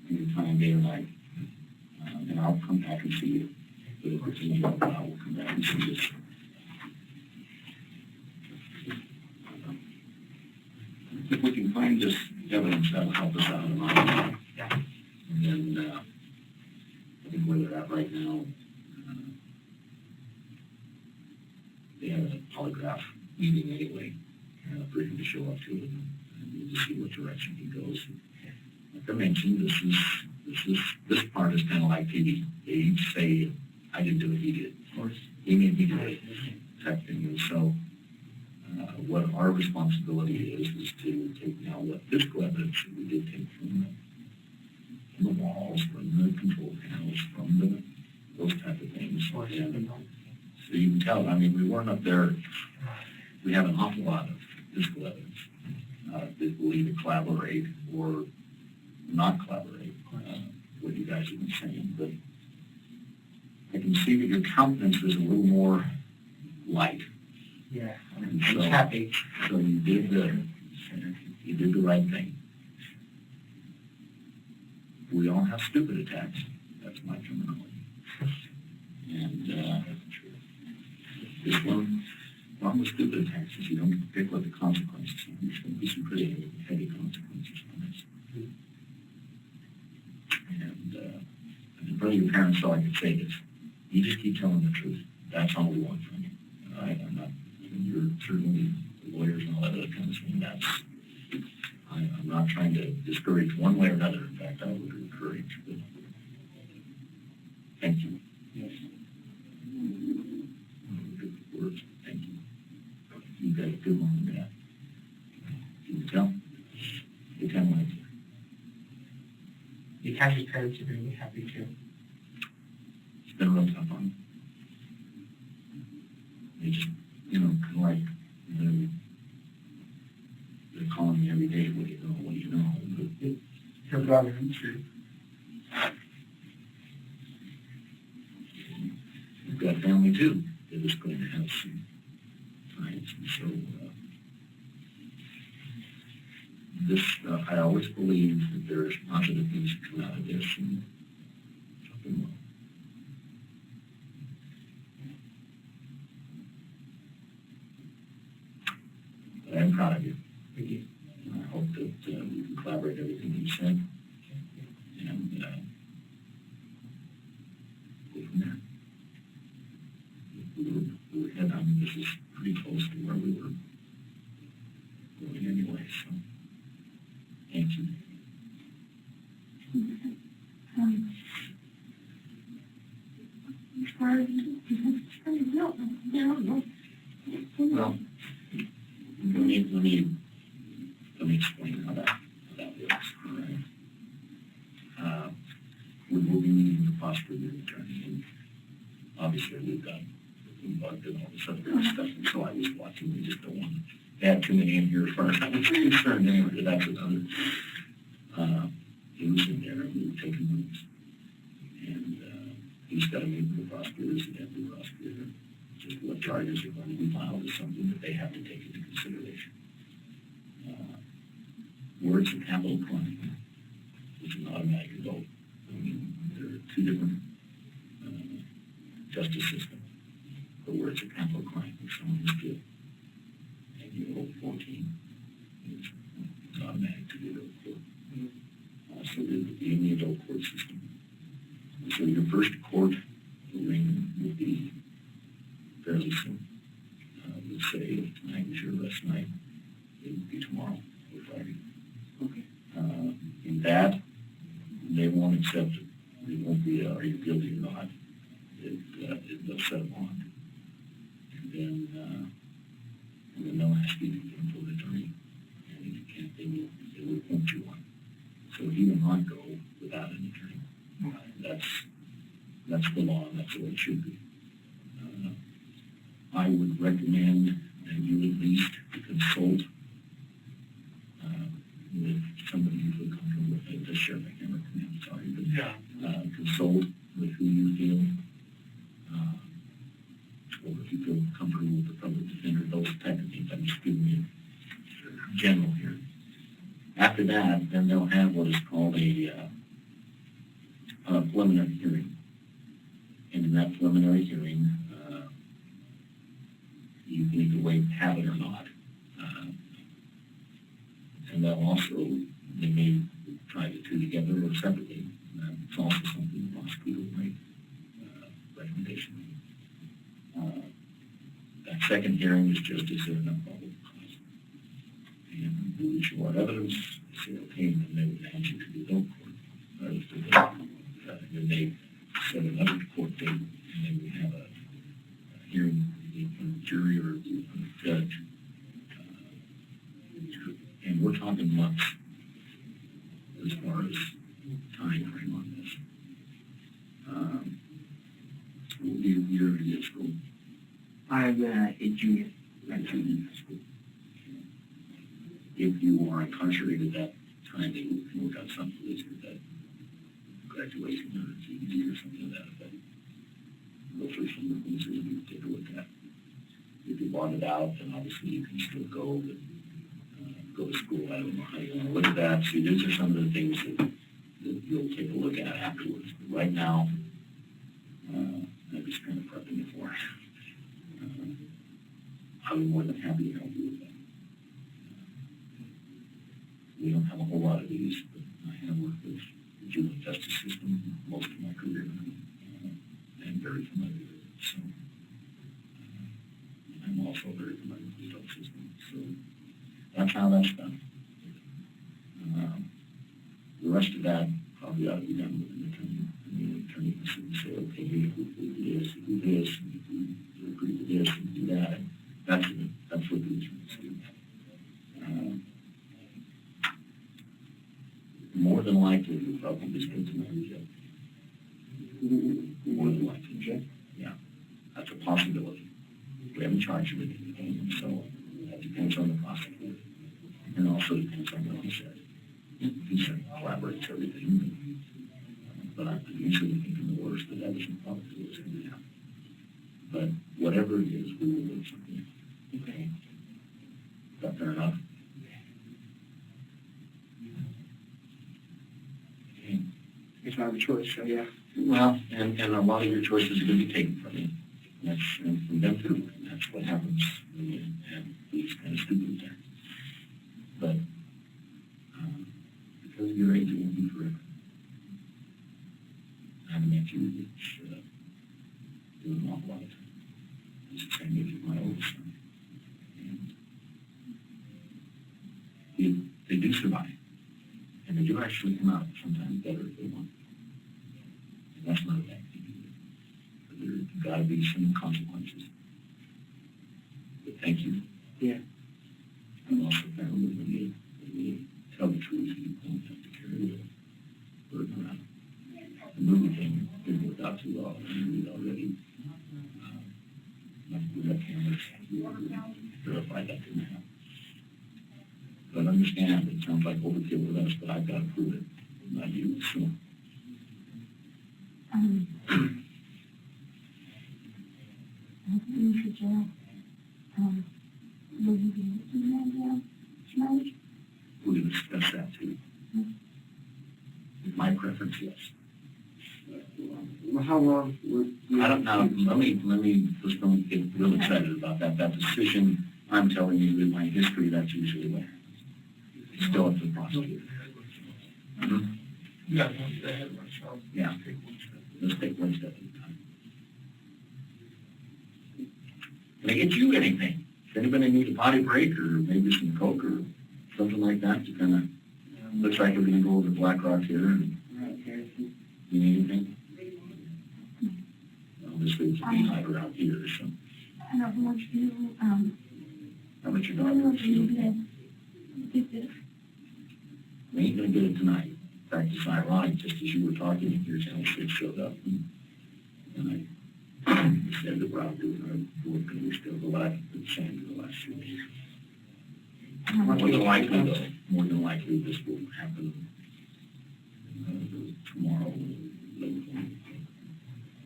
anytime, day or night, and I'll come back and see you. But if it's in the while, I will come back and see you. If we can find this evidence, that'll help us out a lot. Yeah. And then, I think where they're at right now, they have a polygraph meeting anyway, for him to show up to it, and we'll just see what direction he goes. Like I mentioned, this part is kind of like TV. They each say, I didn't do it, he did. of course. He made me do it, type thing. And so, what our responsibility is to take now what physical evidence that we did take from the walls, from the control panels, from those type of things. Of course. And so you can tell, I mean, we weren't up there, we have an awful lot of physical evidence that will either collaborate or not collaborate, what you guys have been saying. But I can see that your countenance is a little more light. Yeah. And I'm so, happy. so you did the right thing. We all have stupid attacks. That's my terminology. And this one with stupid attacks is you don't pick what the consequences are. There's going to be some pretty heavy consequences on this. And in front of your parents, all I can say is, you just keep telling the truth. That's all we want from you. I'm not, you're certainly lawyers and all that other kind of thing. I'm not trying to discourage one way or another. In fact, I would encourage. But thank you. Yes. Good words. Thank you. You got a good one, Dad. Can you tell? You kind of like it. The Catholic parents are going to be happy too. It's been real tough on them. They just, kind of like, they're calling me every day, what do you know, what do you know? But Her brother, I'm sure. we've got family too that is going to have some times. And so, I always believe that there's positive things that come out of this, and something will. But I'm proud of you. Thank you. And I hope that we can collaborate everything you said, and go from there. We were heading, I mean, this is pretty close to where we were going anyway, so thank you. As far as, no. Well, let me explain how that works, all right? We will be meeting the prosecuting attorney, and obviously we've got involved in all this other kind of stuff, and so I was watching, we just don't want to add too many in here as far as I'm concerned anyway, but that's another, he was in there, and we were taking notes, and He's got to meet with the prosecutors and deputy prosecutor. Just what charges are going to be filed is something that they have to take into consideration. Where it's a capital crime, it's an automatic adult. I mean, there are two different justice systems. But where it's a capital crime, if someone is killed and you're over 14, it's automatic to the adult court. So it would be in the adult court system. So your first court hearing will be fairly soon. Let's say if tonight was your arrest night, it would be tomorrow or Friday. Okay. In that, they won't accept it. It won't be, are you guilty or not? They'll set a bond. And then they'll ask you to get him for an attorney. And if you can't, they will appoint you one. So he will not go without an attorney. That's the law, and that's the way it should be. I would recommend that you at least consult with somebody you feel comfortable with. The sheriff, I can't recommend, sorry, but consult with who you feel, or if you feel comfortable with the public defender, those type of things. I'm just giving you general here. After that, then they'll have what is called a preliminary hearing. And in that preliminary hearing, you can either waive habit or not. And they'll also, they may try the two together or separately. It's also something the prosecutor will make recommendation. That second hearing is just is there enough probable cause. And we would show what evidence, say okay, and then they would hand you to the adult court. Then they set another court date, and then we have a hearing from the jury or the judge. And we're talking months as far as time frame on this. You're in school. I'm a junior. Junior school. If you are incarcerated at that time, they can work out some solution that graduation or GED or something like that effect. Those are some of the things that you need to take a look at. If you bond it out, then obviously you can still go to school. I don't know how you want to look at that. See, these are some of the things that you'll take a look at afterwards. But right now, I'm just kind of prepping you for it. I'll be more than happy to help you with that. We don't have a whole lot of these, but I have worked with the juvenile justice system most of my career, and very familiar with it. So I'm also very familiar with the adult system. So that's how that's done. The rest of that probably ought to be done with an attorney. I mean, an attorney can sit and say, okay, if we do this, and do this, and if we agree to this, and do that. And that's what the attorneys do. More than likely, you'll probably just go to another jail. More than likely. Jail? Yeah, that's a possibility. We haven't charged you with anything, so that depends on the prosecutor. And also depends on what he said. If he said collaborate to everything, but I'm usually thinking the worst, that isn't probably what's going to happen. But whatever it is, we will do something. Okay. Is that fair enough? Okay. It's not a choice, so yeah. Well, and a lot of your choices are going to be taken from you. That's from them too. And that's what happens when you have these kind of students there. But because of your age, it won't be forever. I haven't met you, which doing an awful lot of time. It's the same age as my oldest son. And they do survive. And they do actually come out sometimes better if they want. And that's not a bad thing either. But there's got to be some consequences. But thank you. Yeah. I'm also found that when you tell the truth, you don't have to carry the burden around. The movie thing didn't work out too well. I knew it already. We got cameras. We verified that didn't happen. But understand, it sounds like overkill with us, but I've got to prove it. Not you, so. jail. Will you be looking at jail tonight? We're gonna discuss that too. My preference, yes. Well, how long would? I don't know, let's don't get real excited about that. That decision, I'm telling you, in my history, that's usually what happens. It's still up to the prosecutor. Mhm. Yeah, one step ahead of ourselves. Yeah. Take one step. Let's take one step at a time. Can I get you anything? Does anybody need a potty break or maybe some Coke or something like that to kind of, looks like we're gonna go over to Black Rock here. And you need anything? Obviously, it's a beehive around here, so. I don't know if you, How about your I don't know daughter? if you can get this. We ain't gonna get it tonight. In fact, it's ironic, just as you were talking, your channel 6 showed up. And I said that we're out doing our work and we still go back to the same for the last 2 weeks. More than likely, though, more than likely, this will happen tomorrow.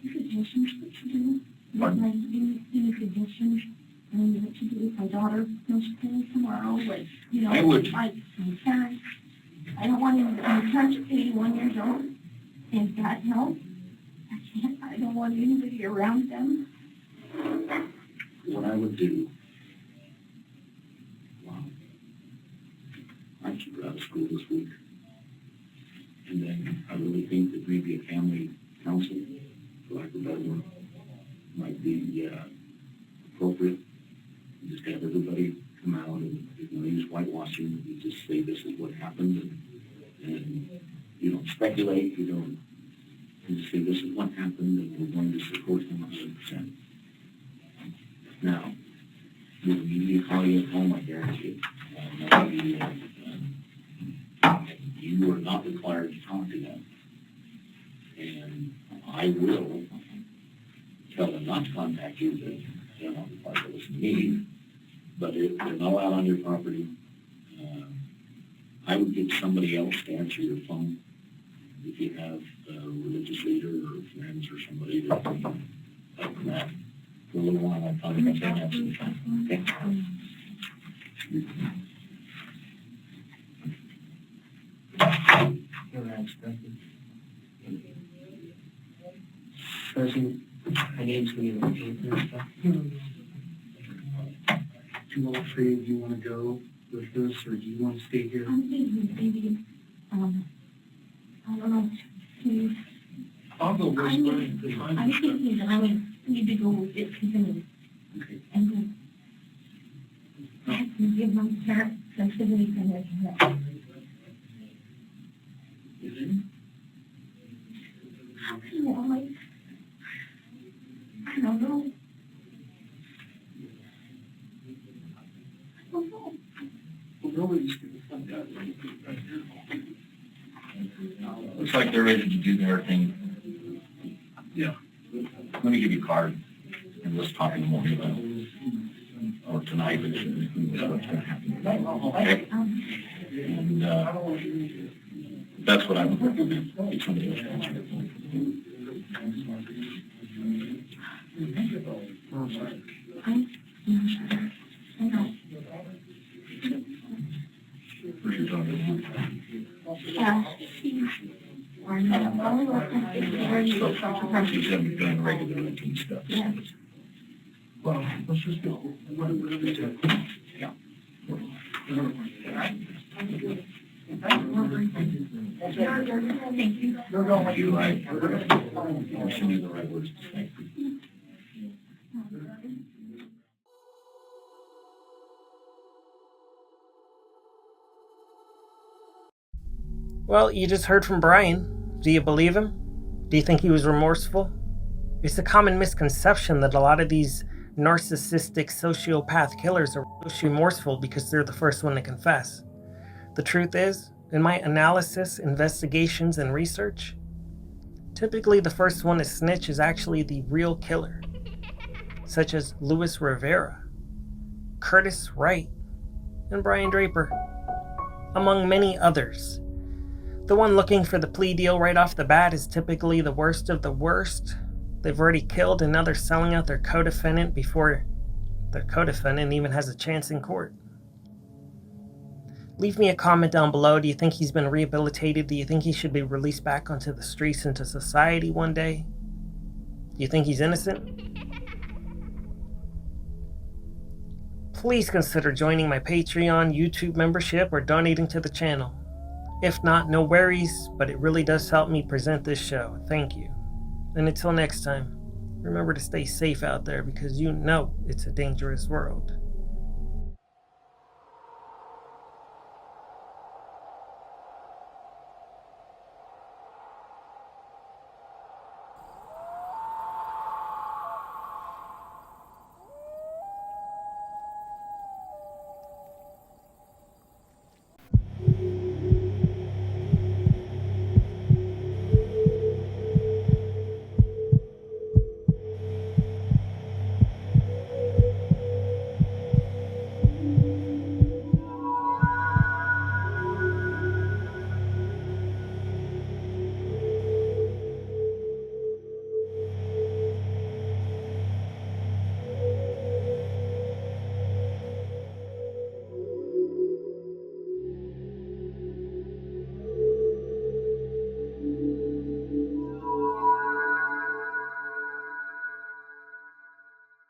Suggestions what to do? Pardon? Like, any suggestions? What to do with my daughter goes to school tomorrow, with, you know, I would. my parents. I don't want him, my parents are 81 years old, and God help. I don't want anybody around them. What I would do, I'd keep her out of school this week. And then I really think that maybe a family council, for lack of a better word, might be appropriate. Just have everybody come out and, you know, use whitewashing. You just say this is what happened, and you don't speculate. You don't. You just say this is what happened, and we're going to support him 100%. Now, we'll immediately call you at home, I guarantee you. You are not required to talk to them. And I will tell them not to contact you, that they're not required to listen to me. But if they're not allowed on your property, I would get somebody else to answer your phone. If you have a religious leader or friends or somebody that can help them out. For a little while, I'll probably have to have some time. Okay? President, my name's Liam. Do all three of you want to go with this, or do you want to stay here? I'm thinking maybe, I don't know, please. I'll go with Brian. I'm thinking that I would need to go with it, continue. Okay. And then I have to give my parents sensitivity from their parents. How can you always, I don't know. I don't know. Well, nobody's gonna find out anything right now. Looks like they're ready to do their thing. Yeah. Let me give you a card, and let's talk in the morning about it. Or tonight, but what's going to happen. Okay? And that's what I would recommend. Get somebody else to answer your phone. I know. Where's your daughter? She's having done regular routine stuff. Yeah. Well, let's just go. What are we gonna do? Yeah. Thank you. You're right. We're sending the right words to say. Well, you just heard from Brian. Do you believe him? Do you think he was remorseful? It's a common misconception that a lot of these narcissistic sociopath killers are remorseful because they're the first one to confess. The truth is, in my analysis, investigations, and research, typically the first one to snitch is actually the real killer, such as Luis Rivera, Curtis Wright, and Brian Draper, among many others. The one looking for the plea deal right off the bat is typically the worst of the worst. They've already killed and now they're selling out their co-defendant before the co-defendant even has a chance in court. Leave me a comment down below. Do you think he's been rehabilitated? Do you think he should be released back onto the streets into society one day? Do you think he's innocent? Please consider joining my Patreon, YouTube membership, or donating to the channel. If not, no worries, but it really does help me present this show. Thank you. And until next time, remember to stay safe out there because you know it's a dangerous world.